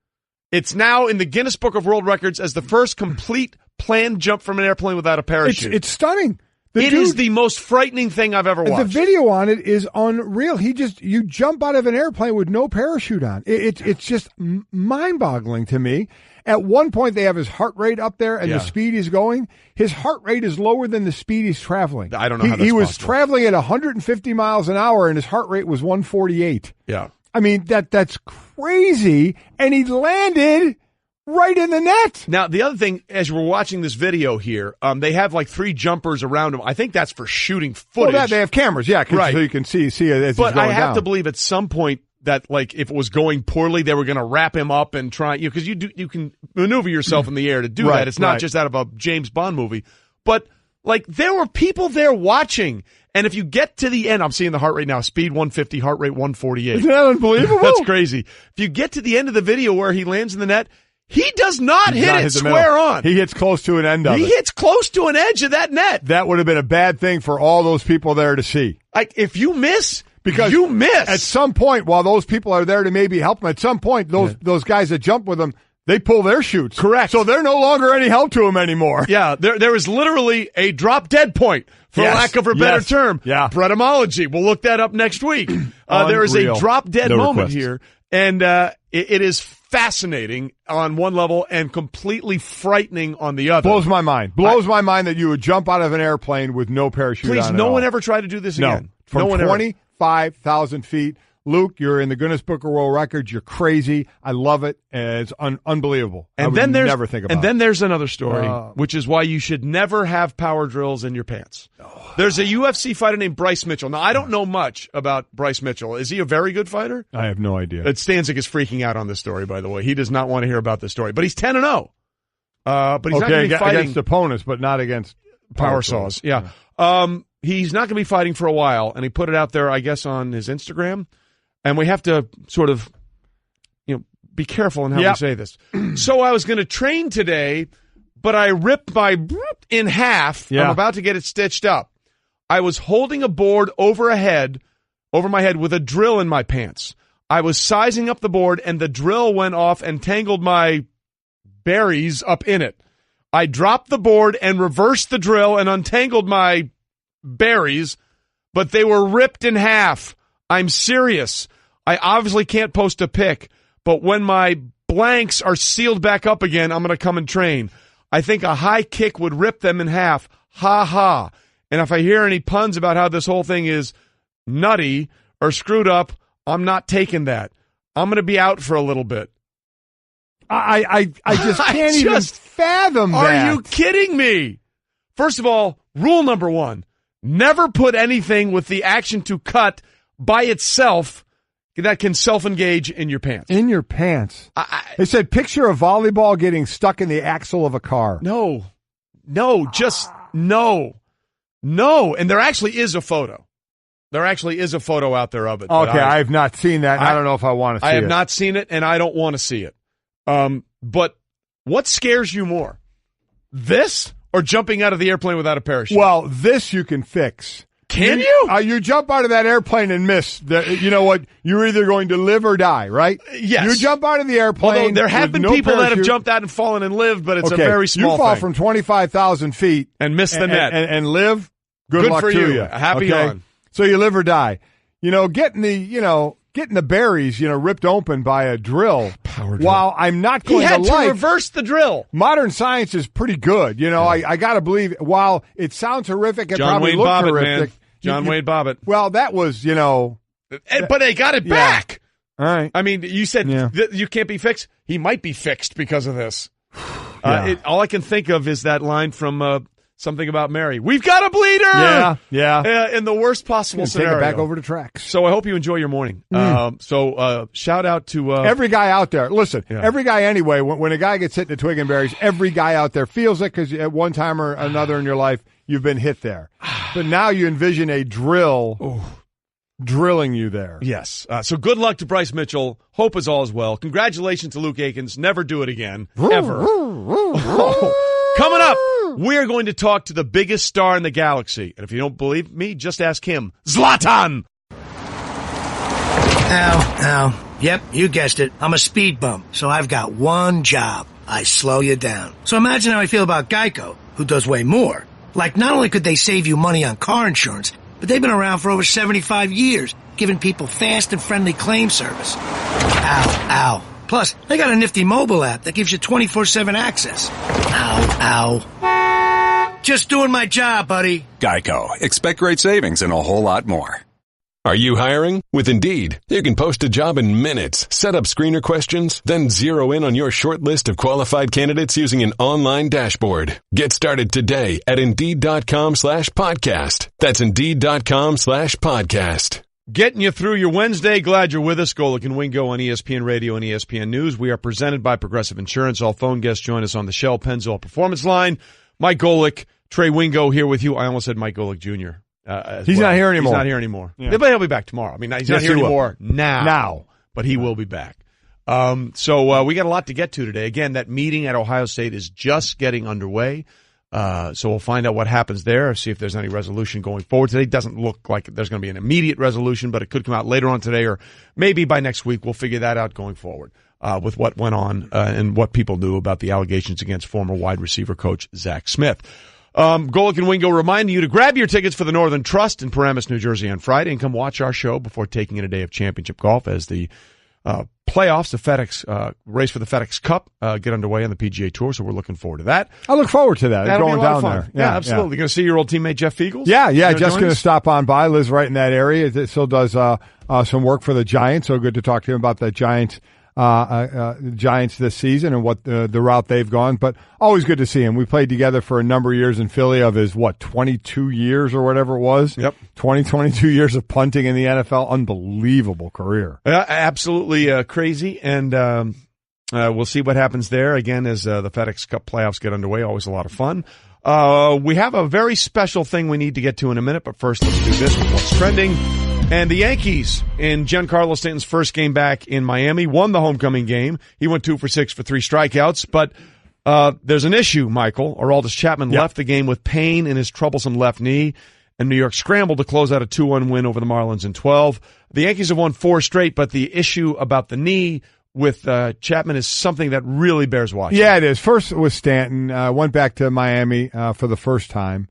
S2: It's now in the Guinness Book of World Records as the first complete planned jump from an airplane without a parachute.
S3: It's stunning.
S2: It is the most frightening thing I've ever watched.
S3: The video on it is unreal. You jump out of an airplane with no parachute on. It's just mind-boggling to me. At one point, they have his heart rate up there and the speed he's going. His heart rate is lower than the speed he's traveling.
S2: I don't know how that's
S3: He was
S2: possible.
S3: traveling at 150 miles an hour, and his heart rate was 148.
S2: Yeah.
S3: I mean, that's crazy, and he landed right in the net.
S2: Now, the other thing, as we're watching this video here, they have like three jumpers around him. I think that's for shooting footage.
S3: Well, they have cameras, yeah,
S2: right.
S3: So you can see it as he's going down.
S2: But I have to believe at some point that, like, if it was going poorly, they were going to wrap him up and try, because you can maneuver yourself in the air to do that. It's not just out of a James Bond movie. But, like, there were people there watching. And if you get to the end, I'm seeing the heart rate now, speed 150, heart rate 148.
S3: Isn't that unbelievable?
S2: That's crazy. If you get to the end of the video where he lands in the net, he does not hit it square on.
S3: He hits close to an end of it.
S2: He hits close to an edge of that net.
S3: That would have been a bad thing for all those people there to see.
S2: Like, if you miss,
S3: because
S2: you miss.
S3: At some point, while those people are there to maybe help him, at some point, those guys that jump with him, they pull their chutes.
S2: Correct.
S3: So they're no longer any help to him anymore.
S2: Yeah, there is literally a drop-dead point, for lack of a better term.
S3: Yeah.
S2: Brettomology. We'll look that up next week. There is a drop-dead moment here, and it is fascinating on one level and completely frightening on the other.
S3: Blows my mind. Blows my mind that you would jump out of an airplane with no parachute on.
S2: Please, no one ever tried to do this again.
S3: From
S2: no one
S3: 25,000 feet. Luke, you're in the Guinness Book of World Records. You're crazy. I love it. It's unbelievable.
S2: And
S3: I would never think about it.
S2: And then there's another story, which is why you should never have power drills in your pants. There's a UFC fighter named Bryce Mitchell. Now, I don't know much about Bryce Mitchell. Is he a very good fighter?
S3: I have no idea.
S2: Stanzik is freaking out on this story, by the way. He does not want to hear about this story. But he's 10-0. But he's not going to be fighting
S3: against opponents, but not against
S2: power saws. Yeah. He's not going to be fighting for a while, and he put it out there, I guess, on his Instagram. And we have to sort of, be careful in how we say this. So I was going to train today, but I ripped my in half. Yeah. I'm about to get it stitched up. I was holding a board over my head with a drill in my pants. I was sizing up the board, and the drill went off and tangled my berries up in it. I dropped the board and reversed the drill and untangled my berries, but they were ripped in half. I'm serious. I obviously can't post a pic, but when my blanks are sealed back up again, I'm going to come and train. I think a high kick would rip them in half. Ha ha. And if I hear any puns about how this whole thing is nutty or screwed up, I'm not taking that. I'm going to be out for a little bit.
S3: I just can't even fathom that.
S2: Are you kidding me? First of all, rule number 1, never put anything with the action to cut by itself that can self-engage in your pants.
S3: In your pants. They said picture a volleyball getting stuck in the axle of a car.
S2: No. No. And there actually is a photo. There actually is a photo out there of it.
S3: Okay, I have not seen that. I don't know if I want to see it.
S2: I have not seen it, and I don't want to see it. But what scares you more? This or jumping out of the airplane without a parachute?
S3: Well, this you can fix.
S2: Can you?
S3: You jump out of that airplane and miss. You know what? You're either going to live or die, right?
S2: Yes.
S3: You jump out of the airplane.
S2: Although there have been people that have jumped out and fallen and lived, but it's a very small thing.
S3: You fall from 25,000 feet.
S2: And miss the net.
S3: And live. Good luck
S2: for
S3: to you.
S2: Happy on.
S3: So you live or die. Getting the berries, ripped open by a drill.
S2: Power drill.
S3: While I'm not going
S2: to like. He had to reverse the drill.
S3: Modern science is pretty good. I got to believe, while it sounds horrific, it probably looked horrific.
S2: Man. John Wayne Bobbitt.
S3: Well, that was,
S2: But they got it back.
S3: All right.
S2: I mean, you said you can't be fixed. He might be fixed because of this. All I can think of is that line from Something About Mary. We've got a bleeder!
S3: Yeah.
S2: In the worst possible scenario.
S3: Take it back over to tracks.
S2: So I hope you enjoy your morning. Shout out to...
S3: every guy out there. Listen, every guy anyway, when a guy gets hit in the twig and berries, every guy out there feels it because at one time or another in your life, you've been hit there. But now you envision a drill drilling you there.
S2: Yes. So good luck to Bryce Mitchell. Hope is all is well. Congratulations to Luke Aikens. Never do it again. Ever. Coming up, we're going to talk to the biggest star in the galaxy. And if you don't believe me, just ask him. Zlatan!
S8: Ow. Yep, you guessed it. I'm a speed bump, so I've got one job. I slow you down. So imagine how I feel about Geico, who does way more. Like, not only could they save you money on car insurance, but they've been around for over 75 years, giving people fast and friendly claim service. Ow. Plus, they got a nifty mobile app that gives you 24/7 access. Ow. Just doing my job, buddy.
S9: Geico. Expect great savings and a whole lot more.
S1: Are you hiring? With Indeed, you can post a job in minutes, set up screener questions, then zero in on your short list of qualified candidates using an online dashboard. Get started today at Indeed.com/podcast. That's Indeed.com/podcast.
S2: Getting you through your Wednesday. Glad you're with us. Golic and Wingo on ESPN Radio and ESPN News. We are presented by Progressive Insurance. All phone guests join us on the Shell Pennzoil Performance Line. Mike Golic, Trey Wingo here with you. I almost said Mike Golic Jr.
S3: He's not here anymore.
S2: He's not here anymore. Yeah. But he'll be back tomorrow. I mean, he's not here anymore now. But he will be back. So we got a lot to get to today. Again, that meeting at Ohio State is just getting underway. So we'll find out what happens there, see if there's any resolution going forward today. It doesn't look like there's going to be an immediate resolution, but it could come out later on today or maybe by next week. We'll figure that out going forward with what went on and what people knew about the allegations against former wide receiver coach Zach Smith. Golic and Wingo reminding you to grab your tickets for the Northern Trust in Paramus, New Jersey on Friday and come watch our show before taking in a day of championship golf as the playoffs, the FedEx race for the FedEx Cup get underway on the PGA Tour, so we're looking forward to that.
S3: I look forward to that.
S2: That'll
S3: going
S2: be a lot
S3: down
S2: of fun.
S3: there.
S2: Yeah, absolutely. Going to see your old teammate Jeff Fiegels?
S3: Yeah. Just going to stop on by. Lives right in that area. It still does some work for the Giants, so good to talk to him about the Giants this season and what the route they've gone. But always good to see him. We played together for a number of years in Philly of his, 22 years or whatever it was?
S2: Yep.
S3: 22 years of punting in the NFL. Unbelievable career.
S2: Absolutely crazy. And we'll see what happens there again as the FedEx Cup playoffs get underway. Always a lot of fun. We have a very special thing we need to get to in a minute, but first let's do this with what's trending. And the Yankees, in Giancarlo Stanton's first game back in Miami, won the homecoming game. He went 2 for 6 for 3 strikeouts. But there's an issue, Michael. Aroldis Chapman left the game with pain in his troublesome left knee, and New York scrambled to close out a 2-1 win over the Marlins in 12. The Yankees have won 4 straight, but the issue about the knee with Chapman is something that really bears watching.
S3: Yeah, it is. First was Stanton. Went back to Miami for the first time.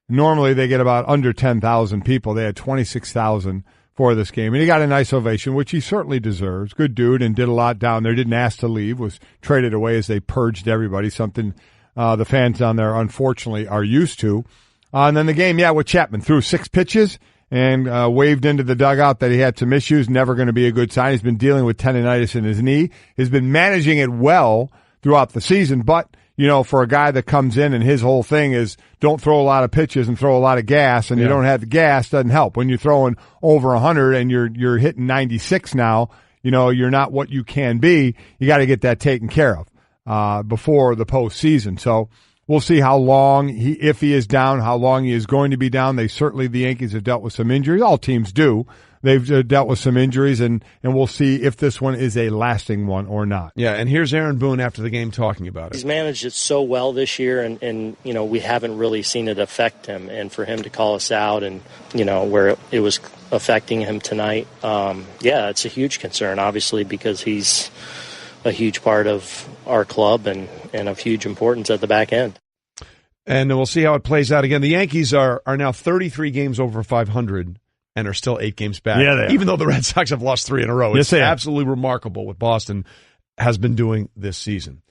S3: Normally they get about under 10,000 people. They had 26,000 for this game. And he got a nice ovation, which he certainly deserves. Good dude and did a lot down there. Didn't ask to leave. Was traded away as they purged everybody, something the fans down there unfortunately are used to. And then the game, with Chapman. Threw 6 pitches and waved into the dugout that he had some issues. Never going to be a good sign. He's been dealing with tendonitis in his knee. He's been managing it well throughout the season, but for a guy that comes in and his whole thing is don't throw a lot of pitches and throw a lot of gas, and you don't have the gas, doesn't help. When you're throwing over 100 and you're hitting 96 now, you're not what you can be. You got to get that taken care of before the postseason. So we'll see how long if he is down, how long he is going to be down. The Yankees have dealt with some injuries. All teams do. They've dealt with some injuries, and we'll see if this one is a lasting one or not.
S2: Yeah, and here's Aaron Boone after the game talking about it.
S10: He's managed it so well this year, and we haven't really seen it affect him. And for him to call us out and, where it was affecting him tonight, it's a huge concern, obviously, because he's a huge part of our club and of huge importance at the back end.
S2: And we'll see how it plays out. Again, the Yankees are now 33 games over 500. And are still 8 games back.
S3: Yeah, they are.
S2: Even though the Red Sox have lost 3 in a row.
S3: Yes,
S2: It's absolutely remarkable what Boston has been doing this season.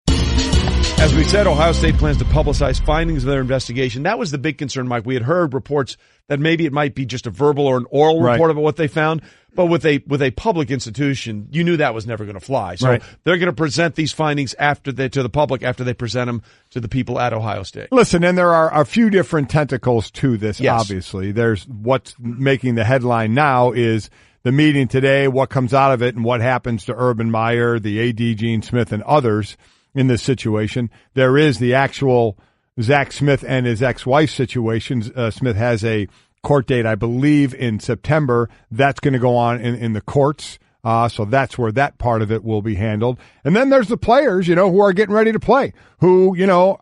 S2: As we said, Ohio State plans to publicize findings of their investigation. That was the big concern, Mike. We had heard reports that maybe it might be just a verbal or an oral report about what they found. But with a public institution, you knew that was never going to fly. So they're going to present these findings to the public after they present them to the people at Ohio State.
S3: Listen, and there are a few different tentacles to this, obviously. There's what's making the headline now is the meeting today, what comes out of it, and what happens to Urban Meyer, the AD Gene Smith, and others in this situation. There is the actual Zach Smith and his ex-wife situation. Smith has a court date, I believe, in September. That's going to go on in the courts. So that's where that part of it will be handled. And then there's the players, who are getting ready to play, who,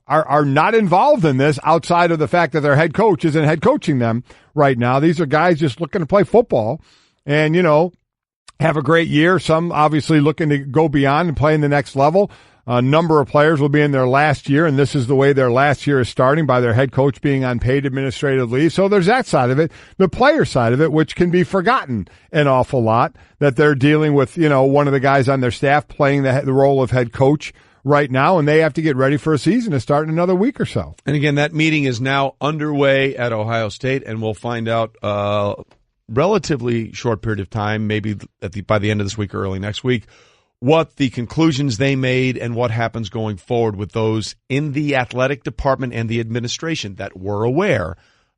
S3: are not involved in this outside of the fact that their head coach isn't head coaching them right now. These are guys just looking to play football and, have a great year. Some obviously looking to go beyond and play in the next level. A number of players will be in their last year, and this is the way their last year is starting, by their head coach being on paid administrative leave. So there's that side of it. The player side of it, which can be forgotten an awful lot, that they're dealing with, one of the guys on their staff playing the role of head coach right now, and they have to get ready for a season to start in another week or so.
S2: And again, that meeting is now underway at Ohio State, and we'll find out relatively short period of time, maybe by the end of this week or early next week, what the conclusions they made and what happens going forward with those in the athletic department and the administration that were aware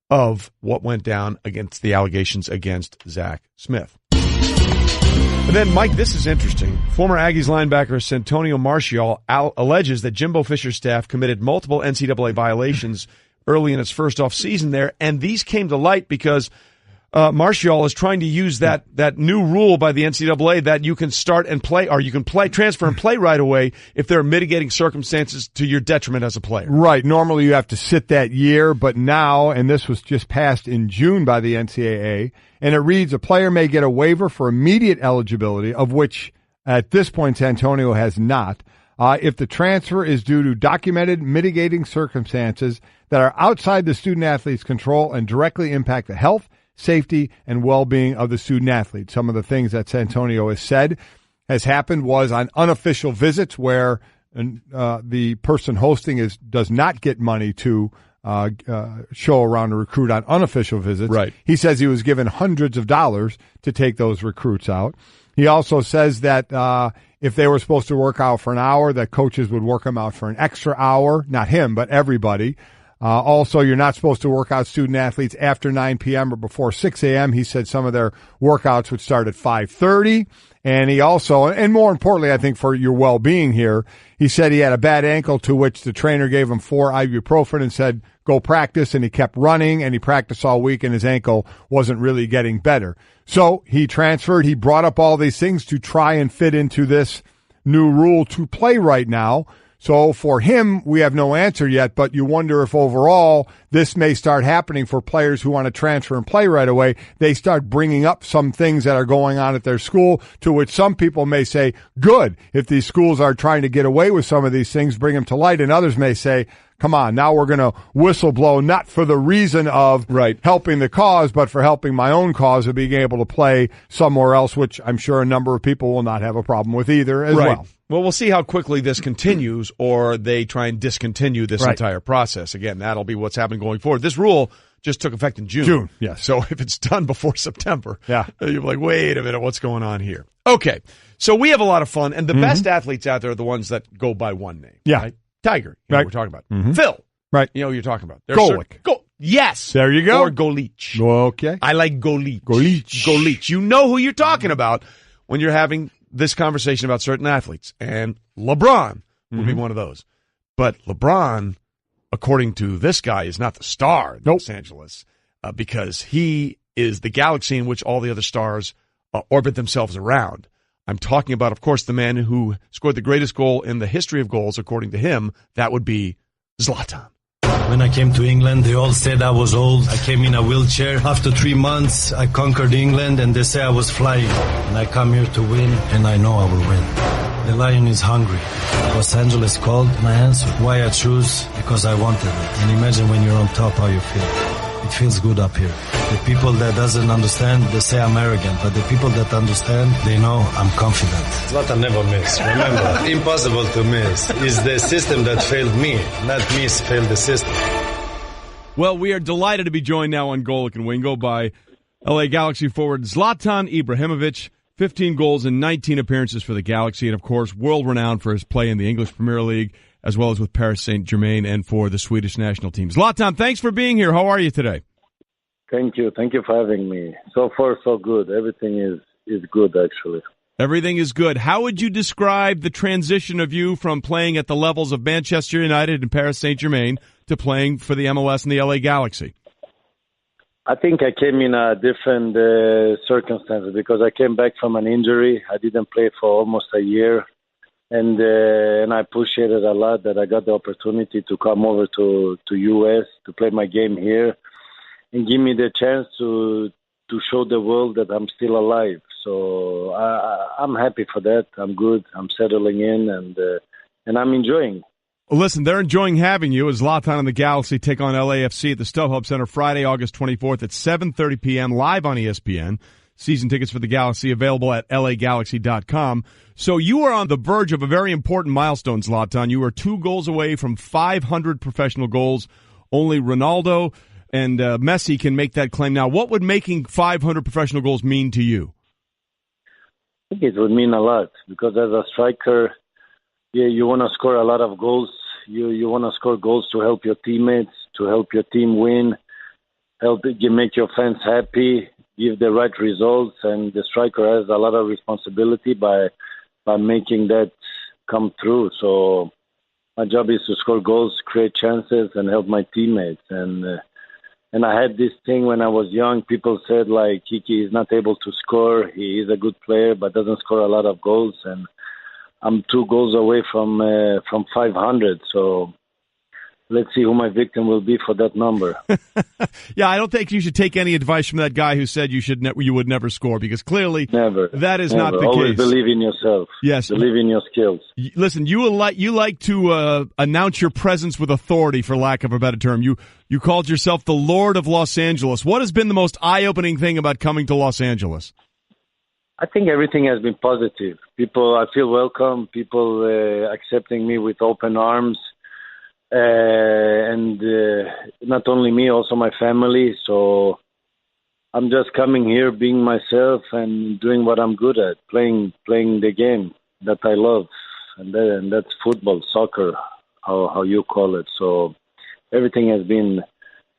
S2: of what went down against the allegations against Zach Smith. And then, Mike, this is interesting. Former Aggies linebacker Santonio Martial alleges that Jimbo Fisher's staff committed multiple NCAA violations early in its first off season there, and these came to light because Martial is trying to use that new rule by the NCAA that you can start and play, or you can transfer and play right away if there are mitigating circumstances to your detriment as a player.
S3: Right. Normally you have to sit that year, but now, and this was just passed in June by the NCAA, and it reads, a player may get a waiver for immediate eligibility, of which at this point Santonio has not, if the transfer is due to documented mitigating circumstances that are outside the student-athlete's control and directly impact the health, safety, and well-being of the student-athlete. Some of the things that Santonio has said. has happened was on unofficial visits where the person hosting does not get money to show around a recruit on unofficial visits.
S2: Right.
S3: He says he was given hundreds of dollars to take those recruits out. He also says that if they were supposed to work out for an hour, that coaches would work them out for an extra hour. Not him, but everybody. Also, you're not supposed to work out student athletes after 9 p.m. or before 6 a.m. He said some of their workouts would start at 5:30. And he also, and more importantly, I think for your well-being here, he said he had a bad ankle to which the trainer gave him 4 ibuprofen and said, go practice. And he kept running and he practiced all week and his ankle wasn't really getting better. So he transferred. He brought up all these things to try and fit into this new rule to play right now. So for him, we have no answer yet, but you wonder if overall this may start happening for players who want to transfer and play right away. They start bringing up some things that are going on at their school, to which some people may say, good, if these schools are trying to get away with some of these things, bring them to light. And others may say, come on, now we're going to whistle blow, not for the reason of helping the cause, but for helping my own cause of being able to play somewhere else, which I'm sure a number of people will not have a problem with either as well.
S2: Well, we'll see how quickly this continues, or they try and discontinue this entire process. Again, that'll be what's happening going forward. This rule just took effect in June.
S3: Yes.
S2: So if it's done before September, you're like, wait a minute, what's going on here? Okay, so we have a lot of fun, and the best athletes out there are the ones that go by one name.
S3: Yeah.
S2: Right? Tiger, you know what we're talking about. Phil.
S3: Right.
S2: You know what you're talking about.
S3: Golic.
S2: Yes.
S3: There you go.
S2: Or Golic.
S3: Okay.
S2: I like Golic.
S3: Golic.
S2: You know who you're talking about when you're having this conversation about certain athletes. And LeBron would be one of those. But LeBron, according to this guy, is not the star in Los Angeles because he is the galaxy in which all the other stars orbit themselves around. I'm talking about, of course, the man who scored the greatest goal in the history of goals, according to him. That would be Zlatan.
S11: When I came to England, they all said I was old. I came in a wheelchair. After 3 months, I conquered England, and they say I was flying. And I come here to win, and I know I will win. The lion is hungry. Los Angeles called, and I answered. Why I choose? Because I wanted it. And imagine when you're on top, how you feel. It feels good up here. The people that doesn't understand, they say I'm arrogant. But the people that understand, they know I'm confident. Zlatan never miss. Remember, impossible to miss. It's the system that failed me, not me failed the system.
S2: Well, we are delighted to be joined now on Golic and Wingo by LA Galaxy forward Zlatan Ibrahimovic. 15 goals and 19 appearances for the Galaxy, and of course, world-renowned for his play in the English Premier League, as well as with Paris Saint-Germain and for the Swedish national team. Zlatan, thanks for being here. How are you today?
S12: Thank you. Thank you for having me. So far, so good. Everything is good, actually.
S2: Everything is good. How would you describe the transition of you from playing at the levels of Manchester United and Paris Saint-Germain to playing for the MLS and the LA Galaxy?
S12: I think I came in a different circumstances because I came back from an injury. I didn't play for almost a year. And I appreciated a lot that I got the opportunity to come over to U.S. to play my game here and give me the chance to show the world that I'm still alive. So I'm happy for that. I'm good. I'm settling in and I'm enjoying.
S2: Well, listen, they're enjoying having you as Zlatan and the Galaxy take on LAFC at the StubHub Center Friday, August 24th at 7:30 p.m. live on ESPN. Season tickets for the Galaxy available at lagalaxy.com. So you are on the verge of a very important milestone, Zlatan. You are 2 goals away from 500 professional goals. Only Ronaldo and Messi can make that claim. Now, what would making 500 professional goals mean to you?
S12: I think it would mean a lot because as a striker, you want to score a lot of goals. You want to score goals to help your teammates, to help your team win, make your fans happy, give the right results, and the striker has a lot of responsibility by making that come through. So my job is to score goals, create chances, and help my teammates. And I had this thing when I was young. People said, like, Kiki is not able to score. He is a good player, but doesn't score a lot of goals. And I'm 2 goals away from 500. So let's see who my victim will be for that number.
S2: Yeah, I don't think you should take any advice from that guy who said you would never score, because clearly that is not the
S12: Always
S2: case.
S12: Believe in yourself.
S2: Yes.
S12: Believe in your skills.
S2: Listen, you like to announce your presence with authority, for lack of a better term. You called yourself the Lord of Los Angeles. What has been the most eye-opening thing about coming to Los Angeles?
S12: I think everything has been positive. I feel welcome. People accepting me with open arms. And not only me, also my family. So I'm just coming here, being myself and doing what I'm good at, playing the game that I love. And that's football, soccer, how you call it. So everything has been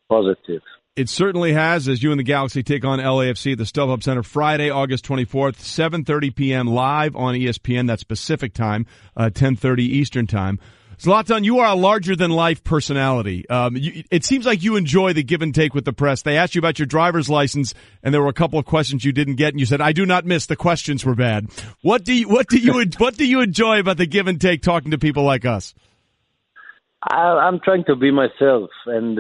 S12: positive.
S2: It certainly has, as you and the Galaxy take on LAFC at the StubHub Center Friday, August 24th, 7:30 p.m. live on ESPN. That's Pacific time, 10:30 Eastern time. Zlatan, you are a larger-than-life personality. It seems like you enjoy the give and take with the press. They asked you about your driver's license, and there were a couple of questions you didn't get, and you said, "I do not miss. The questions were bad." What do you enjoy about the give and take talking to people like us?
S12: I'm trying to be myself, and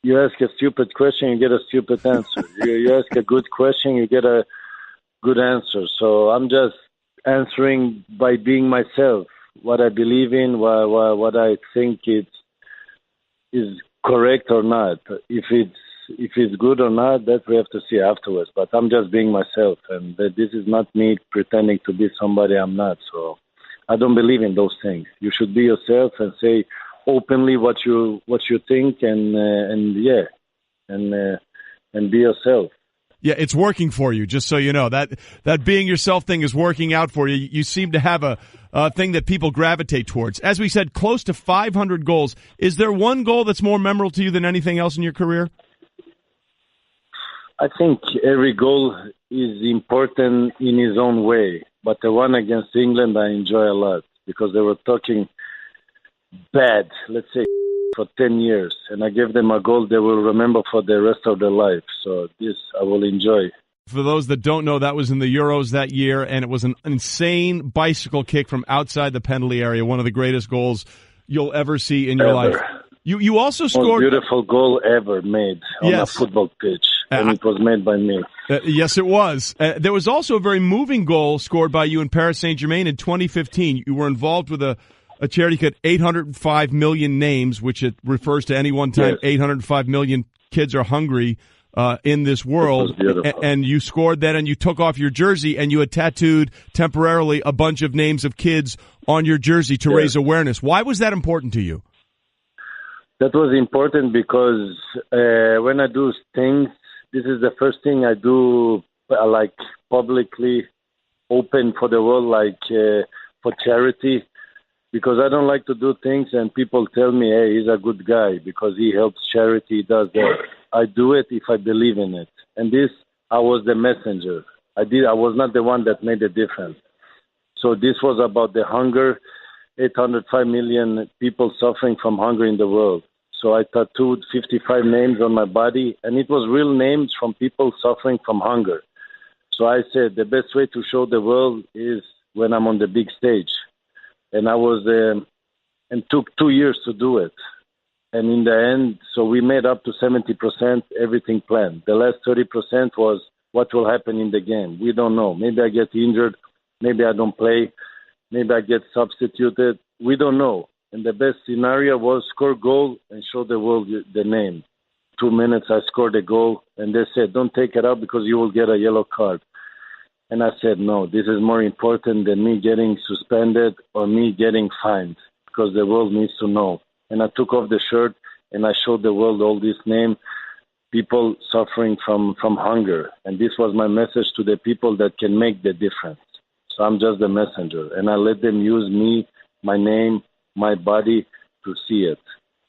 S12: you ask a stupid question, you get a stupid answer. You ask a good question, you get a good answer. So I'm just answering by being myself, what I believe in, what I think is correct or not. If it's good or not, that we have to see afterwards. But I'm just being myself, and this is not me pretending to be somebody I'm not. So I don't believe in those things. You should be yourself and say openly what you think, and be yourself.
S2: Yeah, it's working for you, just so you know. That being yourself thing is working out for you. You seem to have a thing that people gravitate towards. As we said, close to 500 goals. Is there one goal that's more memorable to you than anything else in your career?
S12: I think every goal is important in his own way. But the one against England I enjoy a lot because they were talking bad, let's say, for 10 years, and I gave them a goal they will remember for the rest of their life. So this I will enjoy.
S2: For those that don't know, that was in the Euros that year, and it was an insane bicycle kick from outside the penalty area, one of the greatest goals you'll ever see in your life. You also scored...
S12: Most beautiful goal ever made on a football pitch, and it was made by me.
S2: Yes, it was. There was also a very moving goal scored by you in Paris Saint-Germain in 2015. You were involved with a charity called 805 million names, which it refers to any one time. 805 million kids are hungry in this world. And you scored that, and you took off your jersey, and you had tattooed temporarily a bunch of names of kids on your jersey to raise awareness. Why was that important to you?
S12: That was important because when I do things, this is the first thing I do, like publicly, open for the world, like for charity. Because I don't like to do things and people tell me, hey, he's a good guy because he helps charity, he does that. I do it if I believe in it. And this, I was the messenger. I was not the one that made a difference. So this was about the hunger, 805 million people suffering from hunger in the world. So I tattooed 55 names on my body, and it was real names from people suffering from hunger. So I said the best way to show the world is when I'm on the big stage. And I was, and took 2 years to do it. And in the end, so we made up to 70%, everything planned. The last 30% was what will happen in the game. We don't know. Maybe I get injured. Maybe I don't play. Maybe I get substituted. We don't know. And the best scenario was score goal and show the world the name. 2 minutes, I scored a goal. And they said, don't take it out because you will get a yellow card. And I said, no, this is more important than me getting suspended or me getting fined because the world needs to know. And I took off the shirt and I showed the world all these names, people suffering from hunger. And this was my message to the people that can make the difference. So I'm just the messenger. And I let them use me, my name, my body to see it.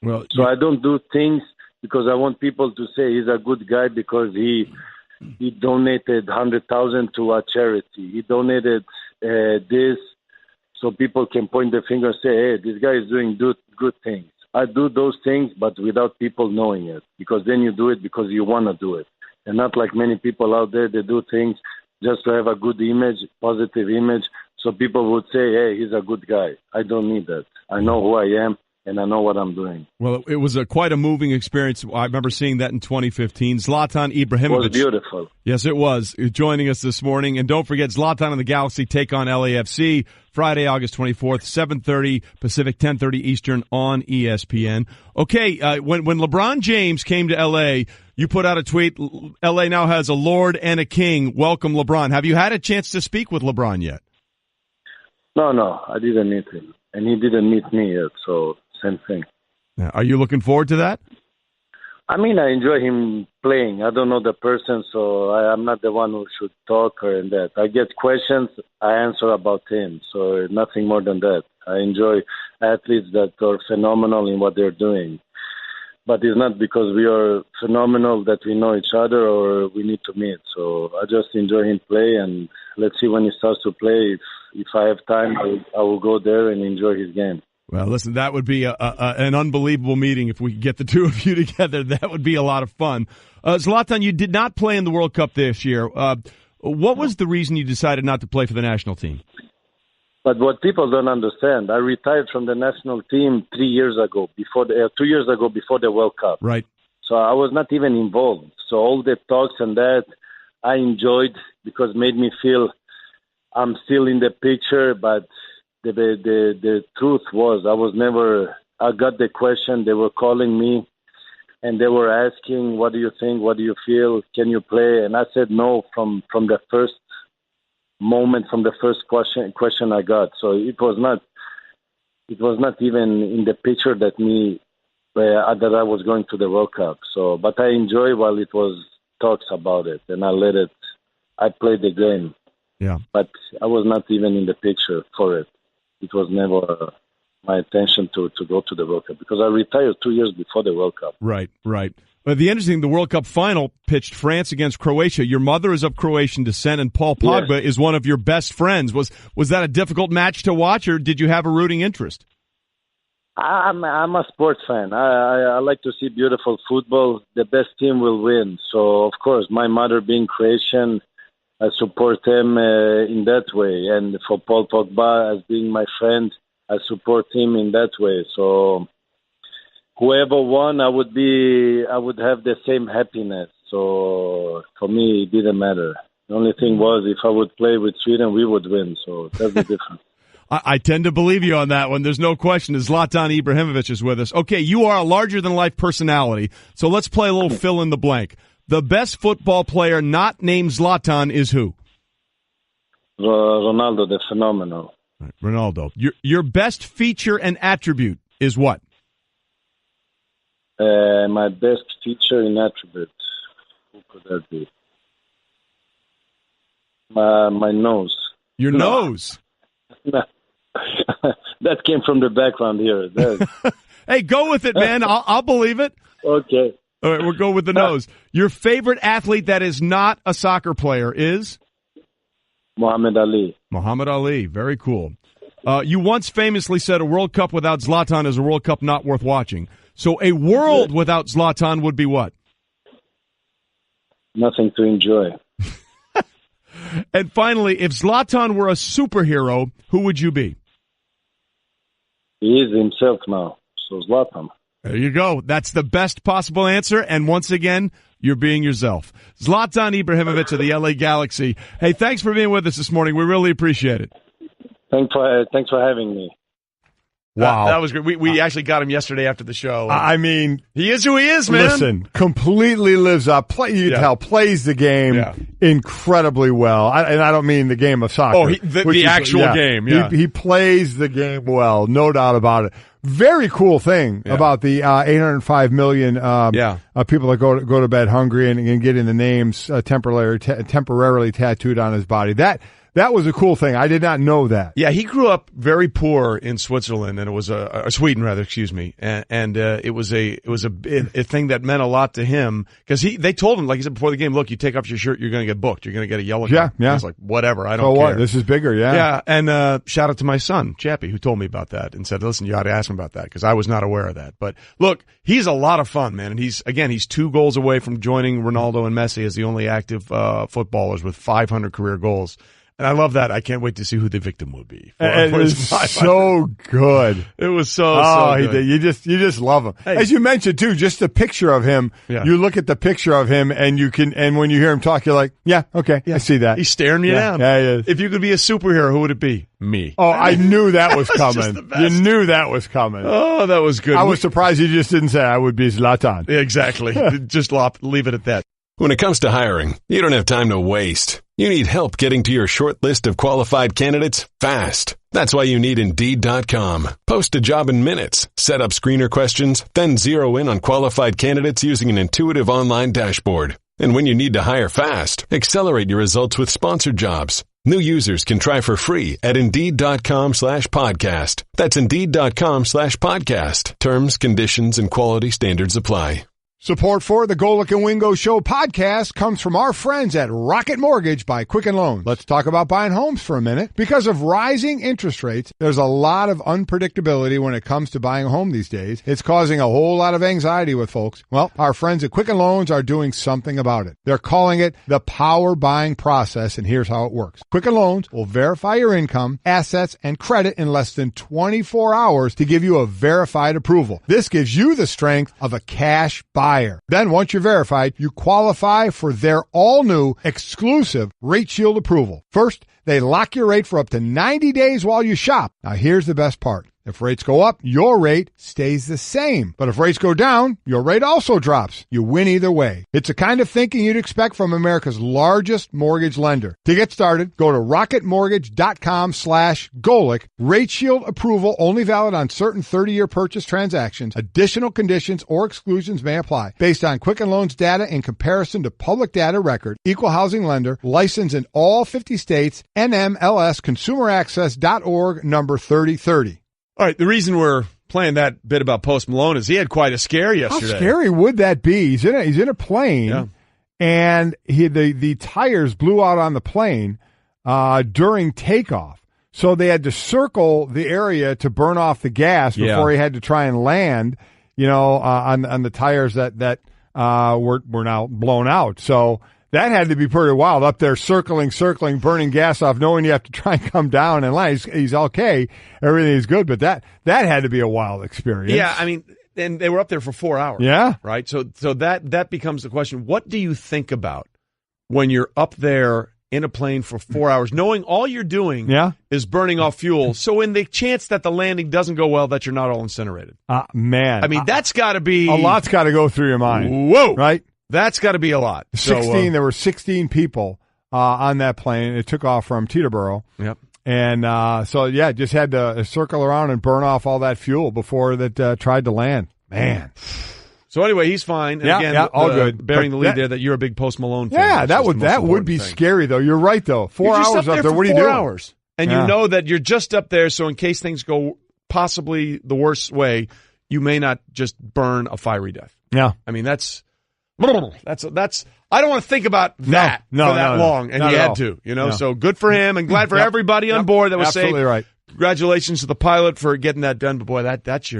S2: Well,
S12: so I don't do things because I want people to say he's a good guy because he donated 100,000 to a charity. He donated this, so people can point the finger and say, "Hey, this guy is doing good things." I do those things, but without people knowing it, because then you do it because you want to do it, and not like many people out there. They do things just to have a good image, positive image, so people would say, "Hey, he's a good guy." I don't need that. I know who I am. And I know what I'm doing.
S2: Well, it was quite a moving experience. I remember seeing that in 2015. Zlatan Ibrahimovic.
S12: It was beautiful.
S2: Yes, it was. Joining us this morning. And don't forget, Zlatan and the Galaxy take on LAFC Friday, August 24th, 7:30 Pacific, 10:30 Eastern on ESPN. Okay, when LeBron James came to LA, You put out a tweet, L.A. now has a Lord and a King. Welcome, LeBron. Have you had a chance to speak with LeBron yet?
S12: No, I didn't meet him. And he didn't meet me yet, so same thing.
S2: Now, are you looking forward to that?
S12: I mean, I enjoy him playing. I don't know the person, so I'm not the one who should talk or in that. I get questions, I answer about him, so nothing more than that. I enjoy athletes that are phenomenal in what they're doing. But it's not because we are phenomenal that we know each other or we need to meet. So I just enjoy him play, and let's see when he starts to play. If I have time, I will go there and enjoy his game.
S2: Well, listen, that would be an unbelievable meeting if we could get the two of you together. That would be a lot of fun. Zlatan, you did not play in the World Cup this year. What was the reason you decided not to play for the national team?
S12: But what people don't understand, I retired from the national team 3 years ago, 2 years ago before the World Cup.
S2: Right.
S12: So I was not even involved. So all the talks and that I enjoyed because it made me feel I'm still in the picture, but the truth was I got the question, they were calling me and they were asking, what do you think, what do you feel, can you play? And I said no from the first moment, from the first question I got. So it was not even in the picture that I was going to the World Cup. So, but I enjoy while it was talks about it, and I played the game.
S2: Yeah. But
S12: I was not even in the picture for it. It was never my intention to go to the World Cup because I retired 2 years before the World Cup.
S2: Right. But the interesting, the World Cup final pitched France against Croatia. Your mother is of Croatian descent, and Paul Pogba is one of your best friends. Was that a difficult match to watch, or did you have a rooting interest?
S12: I'm a sports fan. I like to see beautiful football. The best team will win. So, of course, my mother being Croatian, I support him in that way. And for Paul Pogba, as being my friend, I support him in that way. So whoever won, I would have the same happiness. So for me, it didn't matter. The only thing was if I would play with Sweden, we would win. So that's the difference.
S2: I tend to believe you on that one. There's no question. Zlatan Ibrahimovic is with us. Okay, you are a larger-than-life personality, so let's play a little fill in the blank. The best football player not named Zlatan is who?
S12: Ronaldo, the phenomenal.
S2: Right, Ronaldo. Your best feature and attribute is what?
S12: My best feature and attribute. Who could that be? My nose.
S2: Your nose?
S12: No. That came from the background here.
S2: Hey, go with it, man. I'll believe it.
S12: Okay.
S2: All right, we'll go with the nose. Your favorite athlete that is not a soccer player is?
S12: Muhammad Ali.
S2: Muhammad Ali. Very cool. You once famously said a World Cup without Zlatan is a World Cup not worth watching. So a world without Zlatan would be what?
S12: Nothing to enjoy.
S2: And finally, if Zlatan were a superhero, who would you be?
S12: He is himself now, so Zlatan.
S2: There you go. That's the best possible answer. And once again, you're being yourself. Zlatan Ibrahimovic of the LA Galaxy. Hey, thanks for being with us this morning. We really appreciate it.
S12: Thanks for having me.
S2: Wow. That was great. We actually got him yesterday after the show.
S3: I mean,
S2: he is who he is, man.
S3: Listen, completely lives up. You can tell, plays the game incredibly well. And I don't mean the game of soccer.
S2: Oh, the actual game, yeah.
S3: He plays the game well, no doubt about it. Very cool thing about the 805 million people that go to bed hungry and getting the names temporarily tattooed on his body. That was a cool thing. I did not know that.
S2: Yeah, he grew up very poor in Switzerland, and it was Sweden rather, excuse me, and it was a thing that meant a lot to him because they told him, like he said before the game, look, you take off your shirt, you're going to get booked, you're going to get a yellow card. Yeah. He's like, whatever, I don't care.
S3: What? This is bigger, yeah.
S2: Yeah, and shout out to my son Chappie who told me about that and said, listen, you ought to ask him about that because I was not aware of that. But look, he's a lot of fun, man, and he's 2 goals away from joining Ronaldo and Messi as the only active footballers with 500 career goals. And I love that. I can't wait to see who the victim would be.
S3: It was so good.
S2: It was so good.
S3: You just love him.
S2: Hey.
S3: As you mentioned too, just the picture of him.
S2: Yeah.
S3: You look at the picture of him, and when you hear him talk, you're like, yeah, okay, I see that.
S2: He's staring you down.
S3: Yeah, he is.
S2: If you could be a superhero, who would it be? Me.
S3: Oh, I knew that was
S2: just
S3: coming.
S2: the best.
S3: You knew that was coming.
S2: Oh, that was good.
S3: I was surprised you just didn't say I would be Zlatan.
S2: Exactly. Just leave it at that.
S1: When it comes to hiring, you don't have time to waste. You need help getting to your short list of qualified candidates fast. That's why you need Indeed.com. Post a job in minutes, set up screener questions, then zero in on qualified candidates using an intuitive online dashboard. And when you need to hire fast, accelerate your results with sponsored jobs. New users can try for free at Indeed.com/podcast. That's Indeed.com/podcast. Terms, conditions, and quality standards apply.
S3: Support for the Golic and Wingo Show podcast comes from our friends at Rocket Mortgage by Quicken Loans. Let's talk about buying homes for a minute. Because of rising interest rates, there's a lot of unpredictability when it comes to buying a home these days. It's causing a whole lot of anxiety with folks. Well, our friends at Quicken Loans are doing something about it. They're calling it the power buying process, and here's how it works. Quicken Loans will verify your income, assets, and credit in less than 24 hours to give you a verified approval. This gives you the strength of a cash buyer. Then once you're verified, you qualify for their all-new exclusive Rate Shield approval. First, they lock your rate for up to 90 days while you shop. Now here's the best part. If rates go up, your rate stays the same. But if rates go down, your rate also drops. You win either way. It's the kind of thinking you'd expect from America's largest mortgage lender. To get started, go to rocketmortgage.com/Golic. Rate Shield approval only valid on certain 30-year purchase transactions. Additional conditions or exclusions may apply. Based on Quicken Loans data in comparison to public data record. Equal housing lender. Licensed in all 50 states. NMLSconsumeraccess.org number 3030.
S2: All right, the reason we're playing that bit about Post Malone is he had quite a scare yesterday.
S3: How scary would that be? He's in a plane, and the tires blew out on the plane during takeoff. So they had to circle the area to burn off the gas before he had to try and land, on the tires that were now blown out. So that had to be pretty wild, up there circling, burning gas off, knowing you have to try and come down and land. He's okay. Everything's good, but that had to be a wild experience.
S2: Yeah, I mean, and they were up there for 4 hours.
S3: Yeah.
S2: Right? So that becomes the question. What do you think about when you're up there in a plane for 4 hours, knowing all you're doing is burning off fuel, so in the chance that the landing doesn't go well, that you're not all incinerated?
S3: Man.
S2: I mean, that's got to be...
S3: A lot's got to go through your mind.
S2: Whoa.
S3: Right?
S2: That's got to be a lot.
S3: There were 16 people on that plane. It took off from Teterboro.
S2: Yep.
S3: And just had to circle around and burn off all that fuel before that tried to land. Man.
S2: So anyway, he's fine. And again,
S3: all good.
S2: Bearing the lead there that you're a big Post Malone fan.
S3: Yeah, that would be scary, though. You're right, though. 4 hours up there. What are you doing?
S2: 4 hours. And you know that you're just up there, so in case things go possibly the worst way, you may not just burn a fiery death.
S3: Yeah.
S2: I mean, that's I don't want to think about that for that long, and he had to, So good for him, and glad for everybody on board that was
S3: absolutely
S2: safe.
S3: Right.
S2: Congratulations to the pilot for getting that done. But boy, that's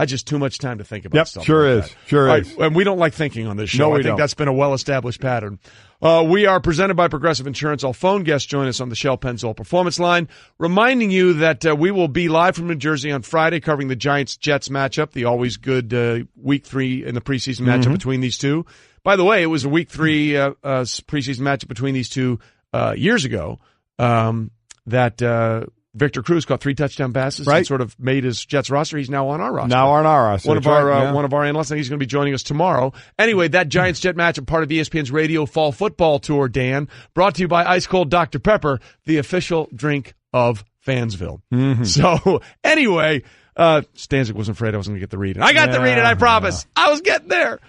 S2: just too much time to think about stuff.
S3: Sure
S2: like
S3: is.
S2: That.
S3: Sure is.
S2: And we don't like thinking on this show.
S3: No,
S2: I think that's been a well-established pattern. We are presented by Progressive Insurance. All phone guests join us on the Shell Pennzoil Performance Line, reminding you that we will be live from New Jersey on Friday covering the Giants-Jets matchup, the always good Week 3 in the preseason matchup between these two. By the way, it was a Week 3 preseason matchup between these two years ago that Victor Cruz caught 3 touchdown passes and sort of made his Jets roster. He's now on our roster. One of our analysts. I think he's going to be joining us tomorrow. Anyway, that Giants-Jet matchup, part of ESPN's Radio Fall Football Tour, Dan, brought to you by Ice Cold Dr. Pepper, the official drink of Fansville. So, anyway, Stanzik wasn't afraid I was going to get the read. I got the read, I promise. I was getting there.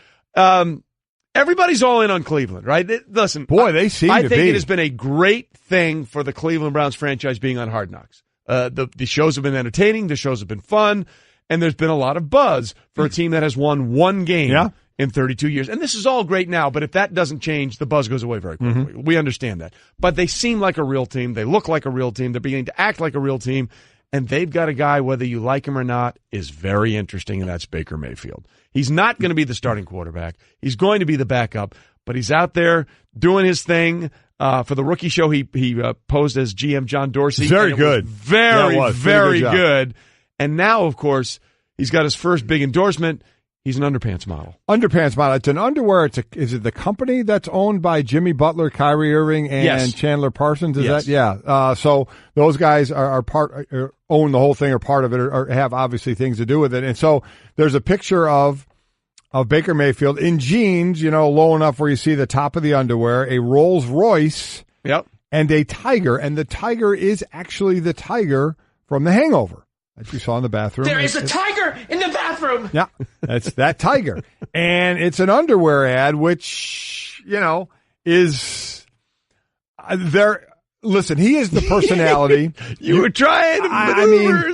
S2: Everybody's all in on Cleveland, right? Listen,
S3: boy, they seem to be.
S2: I think it has been a great thing for the Cleveland Browns franchise being on Hard Knocks. The shows have been entertaining, the shows have been fun, and there's been a lot of buzz for a team that has won one game in 32 years. And this is all great now, but if that doesn't change, the buzz goes away very quickly. We understand that. But they seem like a real team. They look like a real team. They're beginning to act like a real team. and they've got a guy, whether you like him or not, is very interesting, and that's Baker Mayfield. He's not going to be the starting quarterback. He's going to be the backup, but he's out there doing his thing. For the rookie show, he posed as GM John Dorsey.
S3: Very good.
S2: Very good. And now, of course, he's got his first big endorsement. He's an underpants model.
S3: Underpants model. It's an underwear. Is it the company that's owned by Jimmy Butler, Kyrie Irving, and Chandler Parsons? Is that? Yeah. So those guys are own the whole thing, or part of it, or have obviously things to do with it. And so there's a picture of Baker Mayfield in jeans, low enough where you see the top of the underwear, a Rolls Royce, and a tiger. And the tiger is actually the tiger from The Hangover that you saw in the bathroom.
S6: There is a tiger in the bathroom.
S3: Yeah, that's that tiger. And it's an underwear ad, which, is there. Listen, he is the personality.
S2: You were trying to maneuver.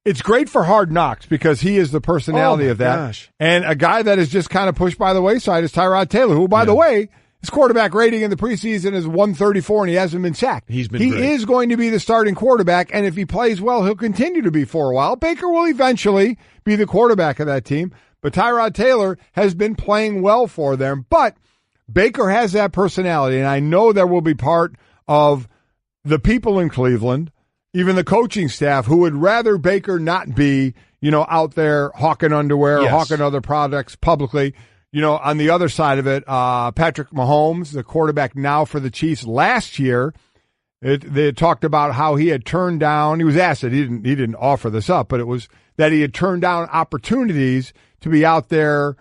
S3: It's great for Hard Knocks because he is the personality of that.
S2: Gosh.
S3: And a guy that is just kind of pushed by the wayside is Tyrod Taylor, who, by the way, his quarterback rating in the preseason is 134, and he hasn't been sacked.
S2: He
S3: great. Is going to be the starting quarterback, and if he plays well, he'll continue to be for a while. Baker will eventually be the quarterback of that team, but Tyrod Taylor has been playing well for them. But Baker has that personality, and I know there will be part of the people in Cleveland, even the coaching staff, who would rather Baker not be, out there hawking underwear or hawking other products publicly. On the other side of it, Patrick Mahomes, the quarterback now for the Chiefs last year, they talked about how he had turned down, he was asked it, he didn't offer this up, but it was that he had turned down opportunities to be out there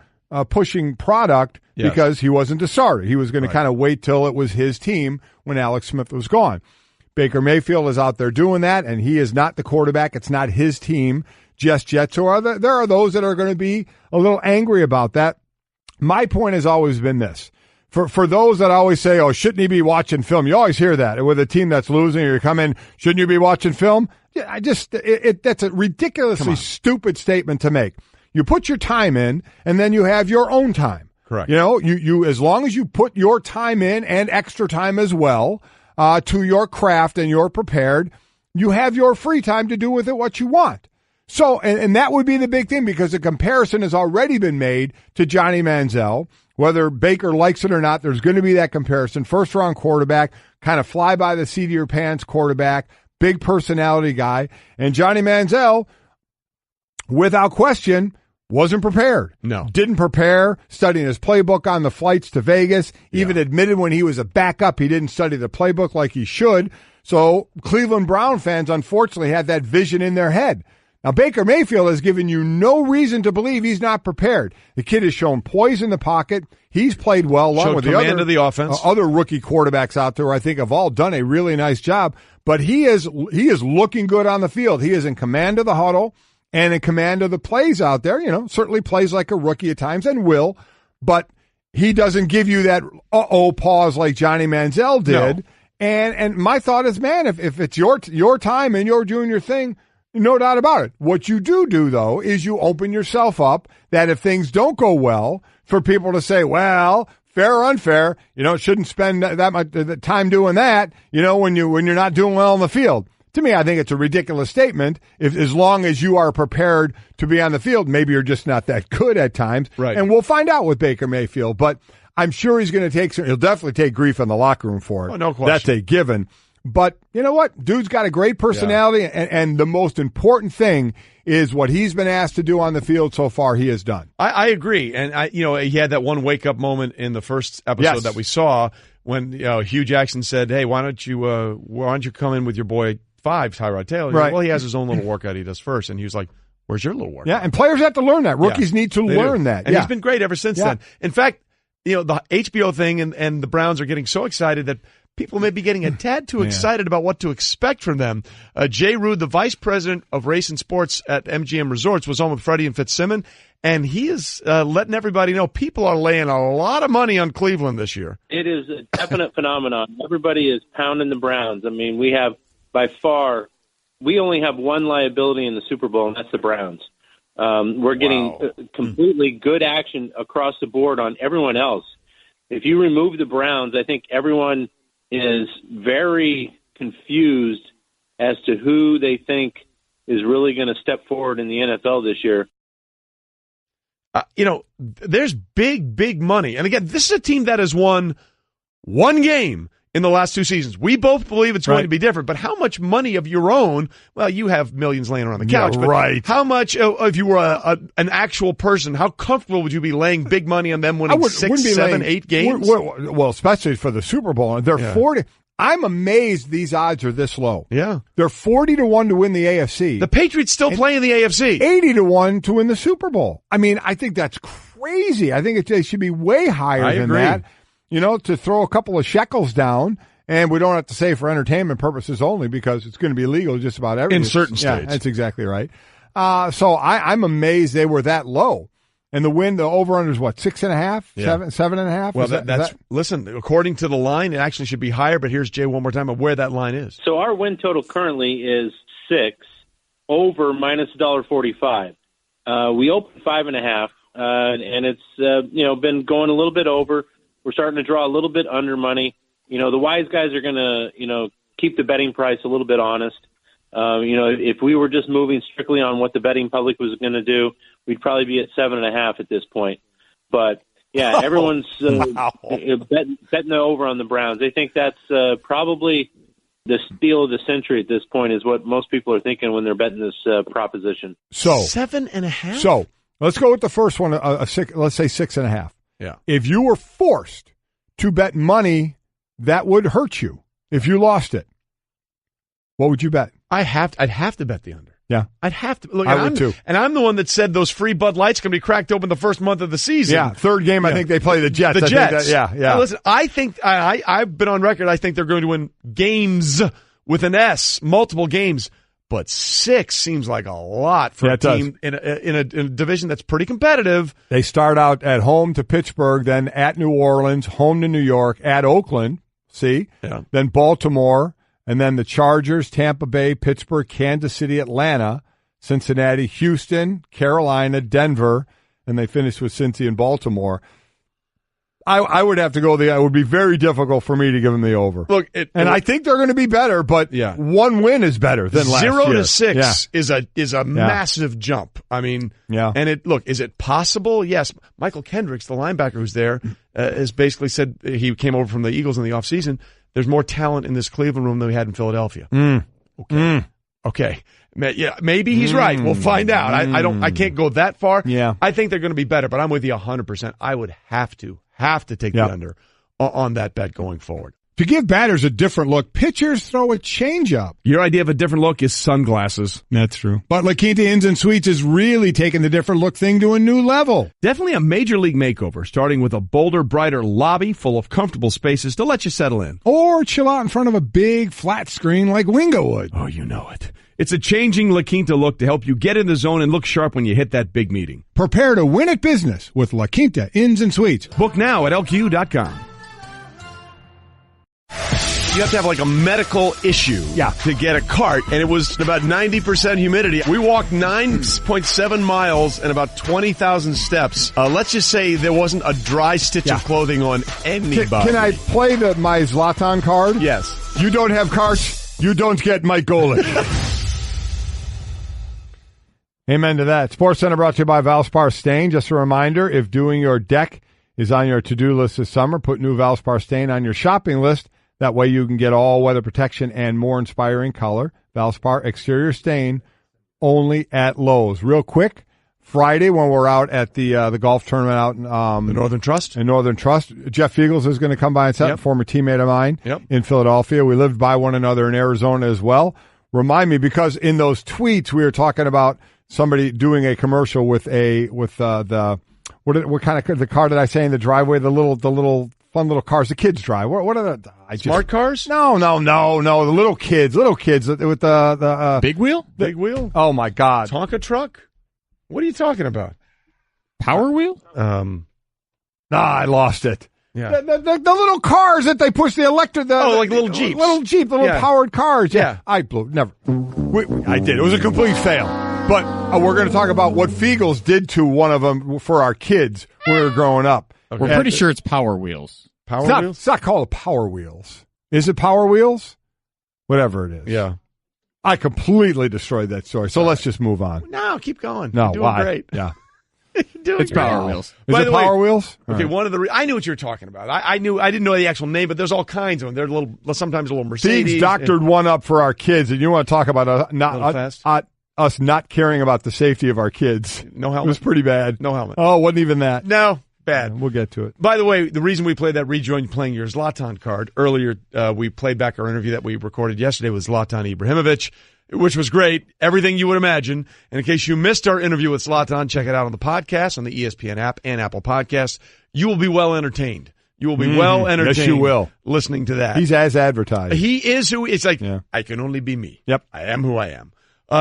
S3: pushing product because he wasn't a starter. He was going to kind of wait till it was his team when Alex Smith was gone. Baker Mayfield is out there doing that, and he is not the quarterback. It's not his team just yet. So there are those that are going to be a little angry about that. My point has always been this. For those that always say, oh, shouldn't he be watching film? You always hear that. With a team that's losing, you come in, shouldn't you be watching film? Yeah, that's a ridiculously stupid statement to make. You put your time in, and then you have your own time.
S2: Correct.
S3: You as long as you put your time in and extra time as well to your craft and you're prepared, you have your free time to do with it what you want. So, and that would be the big thing, because the comparison has already been made to Johnny Manziel. Whether Baker likes it or not, there's going to be that comparison. First-round quarterback, kind of fly-by-the-seat-of-your-pants quarterback, big personality guy. And Johnny Manziel, without question, wasn't prepared.
S2: No.
S3: Didn't prepare, studying his playbook on the flights to Vegas, even admitted when he was a backup he didn't study the playbook like he should. So Cleveland Brown fans, unfortunately, had that vision in their head. Now, Baker Mayfield has given you no reason to believe he's not prepared. The kid has shown poise in the pocket. He's played well, along with the other rookie quarterbacks out there, I think, have all done a really nice job. But he is looking good on the field. He is in command of the huddle and in command of the plays out there. Certainly plays like a rookie at times and will, but he doesn't give you that pause like Johnny Manziel did. No. And my thought is, man, if it's your time and you're doing your thing, no doubt about it. What you do, though, is you open yourself up that if things don't go well, for people to say, well, fair or unfair, shouldn't spend that much time doing that, when you're not doing well on the field. To me, I think it's a ridiculous statement. As long as you are prepared to be on the field, maybe you're just not that good at times.
S2: Right.
S3: And we'll find out with Baker Mayfield. But I'm sure he's going to he'll definitely take grief in the locker room for it.
S2: Oh, no question.
S3: That's a given. But you know what? Dude's got a great personality, and the most important thing is what he's been asked to do on the field so far he has done.
S2: I agree. And, he had that one wake-up moment in the first episode that we saw when Hugh Jackson said, hey, why don't you come in with your boy 5, Tyrod Taylor?
S3: Right.
S2: Like, well, he has his own little workout he does first. And he was like, where's your little workout?
S3: Yeah, and players have to learn that. Rookies need to learn that.
S2: And he's been great ever since then. In fact, the HBO thing and the Browns are getting so excited that people may be getting a tad too excited about what to expect from them. Jay Rude, the vice president of race and sports at MGM Resorts, was on with Freddie and Fitzsimmons, and he is letting everybody know people are laying a lot of money on Cleveland this year.
S13: It is a definite phenomenon. Everybody is pounding the Browns. I mean, we have, by far, we only have one liability in the Super Bowl, and that's the Browns. We're getting completely good action across the board on everyone else. If you remove the Browns, I think everyone is very confused as to who they think is really going to step forward in the NFL this year.
S2: There's big money. And again, this is a team that has won one game in the last 2 seasons. We both believe it's going to be different, but how much money of your own? Well, you have millions laying around the couch, but how much, if you were an actual person, how comfortable would you be laying big money on them winning 6, 7, 8 games?
S3: Well, especially for the Super Bowl. They're 40. I'm amazed these odds are this low.
S2: Yeah.
S3: They're 40-1 to win the AFC.
S2: The Patriots still play in the AFC.
S3: 80-1 to win the Super Bowl. I mean, I think that's crazy. I think they should be way higher than that. To throw a couple of shekels down, and we don't have to say for entertainment purposes only because it's going to be legal just about everything.
S2: In certain states.
S3: Yeah, that's exactly right. So I'm amazed they were that low. And the over-under is what, 6.5, 7.5?
S2: Well, listen, according to the line, it actually should be higher, but here's Jay one more time of where that line is.
S13: So our win total currently is 6, over minus $1.45. We opened 5.5, and it's, been going a little bit over. We're starting to draw a little bit under money. The wise guys are going to, keep the betting price a little bit honest. If we were just moving strictly on what the betting public was going to do, we'd probably be at 7.5 at this point. But yeah, everyone's betting the over on the Browns. They think that's probably the steal of the century at this point, is what most people are thinking when they're betting this proposition.
S3: So
S2: 7.5.
S3: So let's go with the first one. Let's say 6.5.
S2: Yeah.
S3: If you were forced to bet money, that would hurt you if you lost it. What would you bet?
S2: I'd have to bet the under.
S3: Yeah.
S2: I'd have to. Look,
S3: I would too.
S2: And I'm the one that said those free Bud Lights can be cracked open the first month of the season.
S3: Yeah. Third game, I think they play the Jets.
S2: The Jets.
S3: Yeah.
S2: Now, listen, I think I've been on record. I think they're going to win games with an S, multiple games. But 6 seems like a lot for a team in a division that's pretty competitive.
S3: They start out at home to Pittsburgh, then at New Orleans, home to New York, at Oakland, then Baltimore, and then the Chargers, Tampa Bay, Pittsburgh, Kansas City, Atlanta, Cincinnati, Houston, Carolina, Denver, and they finish with Cincy and Baltimore. I would have to go it would be very difficult for me to give them the over.
S2: Look,
S3: I think they're going to be better, but one win is better than last year.
S2: 0 to 6 is a massive jump. I mean, and is it possible? Yes. Michael Kendricks, the linebacker who's there, has basically said, he came over from the Eagles in the offseason, there's more talent in this Cleveland room than we had in Philadelphia. Okay. Yeah, maybe he's right. We'll find out. I can't go that far.
S3: Yeah.
S2: I think they're going to be better, but I'm with you 100%. I would have to take the under on that bet going forward.
S3: To give batters a different look, pitchers throw a changeup.
S2: Your idea of a different look is sunglasses.
S3: That's true. But La Quinta Inns and Suites is really taking the different look thing to a new level.
S2: Definitely a major league makeover, starting with a bolder, brighter lobby full of comfortable spaces to let you settle in.
S3: Or chill out in front of a big flat screen like Wingo would.
S2: Oh, you know it. It's a changing La Quinta look to help you get in the zone and look sharp when you hit that big meeting.
S3: Prepare to win at business with La Quinta Inns and Suites.
S2: Book now at LQ.com. You have to have like a medical issue to get a cart, and it was about 90% humidity. We walked 9.7 miles and about 20,000 steps. Let's just say there wasn't a dry stitch of clothing on anybody.
S3: Can I play my Zlatan card?
S2: Yes.
S3: You don't have carts, you don't get Mike Golic. Amen to that. Sports Center brought to you by Valspar Stain. Just a reminder, if doing your deck is on your to-do list this summer, put new Valspar Stain on your shopping list. That way you can get all-weather protection and more inspiring color. Valspar Exterior Stain only at Lowe's. Real quick, Friday when we're out at the golf tournament out in
S2: the Northern Trust.
S3: In Northern Trust, Jeff Eagles is going to come by and set, former teammate of mine in Philadelphia. We lived by one another in Arizona as well. Remind me, because in those tweets we were talking about somebody doing a commercial with what kind of the car did I say in the driveway? The little fun little cars the kids drive. What are the
S2: smart cars?
S3: No. The little kids with the
S4: big wheel.
S2: Big wheel.
S3: Oh my God,
S2: Tonka truck. What are you talking about?
S4: Power wheel?
S3: I lost it.
S2: Yeah.
S3: The little cars that they push the electric.
S2: Like little Jeeps.
S3: Little powered cars.
S2: Yeah.
S3: I blew. Never. I did. It was a complete fail. But we're going to talk about what Fiegels did to one of them for our kids when we were growing up.
S4: Okay. We're pretty sure it's Power Wheels.
S3: Wheels? It's not called Power Wheels. Is it Power Wheels? Whatever it is.
S2: Yeah.
S3: I completely destroyed that story. So let's just move on.
S2: No, keep going.
S3: No,
S2: You're doing
S3: why?
S2: great.
S3: Yeah.
S4: It's Power Wheels.
S3: Is it Power Wheels?
S2: Okay, one of the I knew what you were talking about. I didn't know the actual name, but there's all kinds of them. They're sometimes a little Mercedes.
S3: Deegs doctored one up for our kids, and you want to talk about us not caring about the safety of our kids.
S2: No helmet.
S3: It was pretty bad.
S2: No helmet.
S3: Oh, it wasn't even that.
S2: No, bad.
S3: We'll get to it.
S2: By the way, the reason we played that rejoin playing your Zlatan card earlier, we played back our interview that we recorded yesterday with Zlatan Ibrahimovic, which was great. Everything you would imagine. And in case you missed our interview with Zlatan, check it out on the podcast, on the ESPN app and Apple Podcasts. You will be well entertained. You will be well entertained.
S3: Yes, you will.
S2: Listening to that.
S3: He's as advertised.
S2: He is who it's like. Yeah. I can only be me.
S3: Yep.
S2: I am who I am.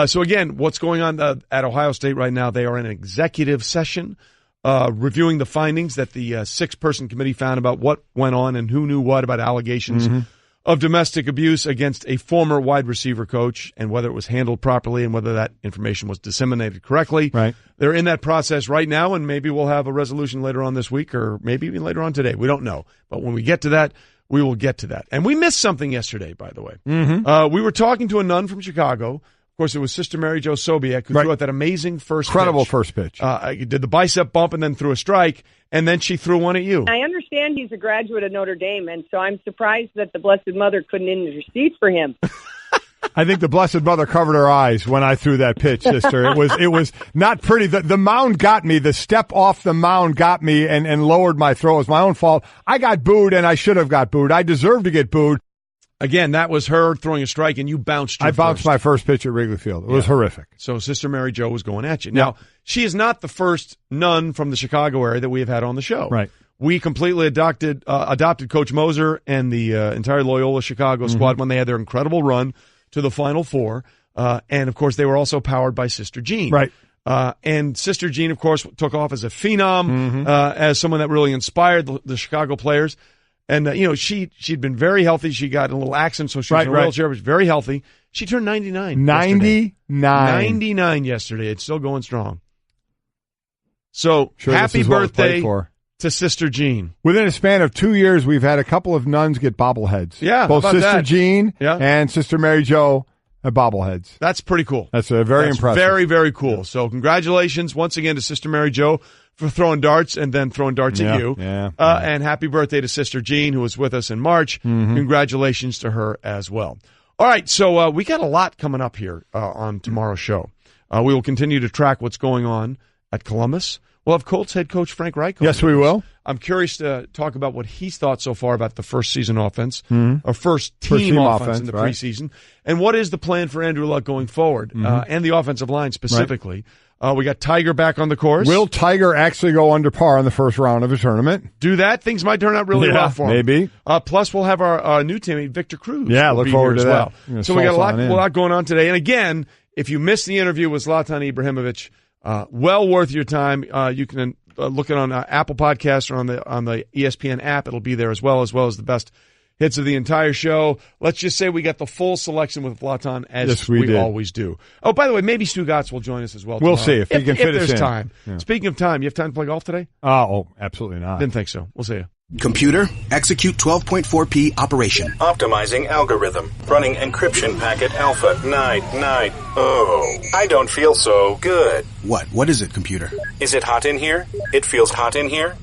S2: So again, what's going on at Ohio State right now? They are in an executive session, reviewing the findings that the 6-person committee found about what went on and who knew what about allegations of domestic abuse against a former wide receiver coach, and whether it was handled properly and whether that information was disseminated correctly.
S3: Right.
S2: They're in that process right now, and maybe we'll have a resolution later on this week or maybe even later on today. We don't know. But when we get to that, we will get to that. And we missed something yesterday, by the way. We were talking to a nun from Chicago. Of course, it was Sister Mary Jo Sobiek who threw out that amazing
S3: incredible first pitch.
S2: Did the bicep bump and then threw a strike, and then she threw one at you.
S14: I understand he's a graduate of Notre Dame, and so I'm surprised that the Blessed Mother couldn't intercede for him.
S3: I think the Blessed Mother covered her eyes when I threw that pitch, sister. It was not pretty. The mound got me. The step off the mound got me and lowered my throw. It was my own fault. I got booed, and I should have got booed. I deserved to get booed.
S2: Again, that was her throwing a strike, and you bounced
S3: I bounced my first pitch at Wrigley Field. It was horrific.
S2: So Sister Mary Jo was going at you. Now, she is not the first nun from the Chicago area that we have had on the show.
S3: Right.
S2: We completely adopted Coach Moser and the entire Loyola Chicago squad when they had their incredible run to the Final Four. And, of course, they were also powered by Sister Jean.
S3: Right.
S2: And Sister Jean, of course, took off as a phenom, as someone that really inspired the Chicago players. And, she'd been very healthy. She got in a little accident, so she was in a wheelchair, but was very healthy. She turned 99.
S3: 99.
S2: 99 yesterday. It's still going strong. So, happy birthday to Sister Jean.
S3: Within a span of 2 years, we've had a couple of nuns get bobbleheads.
S2: Yeah,
S3: both Sister Jean
S2: Yeah.
S3: and Sister Mary Jo have bobbleheads.
S2: That's pretty cool.
S3: That's very impressive.
S2: Very, very cool. So, congratulations once again to Sister Mary Jo for throwing darts and then throwing darts at you. And happy birthday to Sister Jean, who was with us in March. Congratulations to her as well. All right, so we got a lot coming up here on tomorrow's show. We will continue to track what's going on at Columbus. We'll have Colts head coach Frank Reich.
S3: Yes, we will.
S2: I'm curious to talk about what he's thought so far about the first season offense, or first team offense in the preseason, and what is the plan for Andrew Luck going forward, and the offensive line specifically. We got Tiger back on the course.
S3: Will Tiger actually go under par in the first round of the tournament?
S2: Do that. Things might turn out really well for him.
S3: Maybe.
S2: Plus, we'll have our new teammate, Victor Cruz.
S3: Yeah, look forward to that.
S2: Well. So we got a lot going on today. And again, if you missed the interview with Zlatan Ibrahimovic, well worth your time. You can look it on Apple Podcasts or on the ESPN app. It'll be there as well as the best hits of the entire show. Let's just say we got the full selection with Zlatan as we always do. Oh, by the way, maybe Stu Gatz will join us as well tomorrow.
S3: We'll see if he can fit us in.
S2: If there's time.
S3: Yeah.
S2: Speaking of time, you have time to play golf today?
S3: Oh, absolutely not.
S2: Didn't think so. We'll see you.
S15: Computer, execute 12.4p operation. Optimizing algorithm. Running encryption packet alpha. Night. Oh, I don't feel so good. What is it, computer? Is it hot in here? It feels hot in here?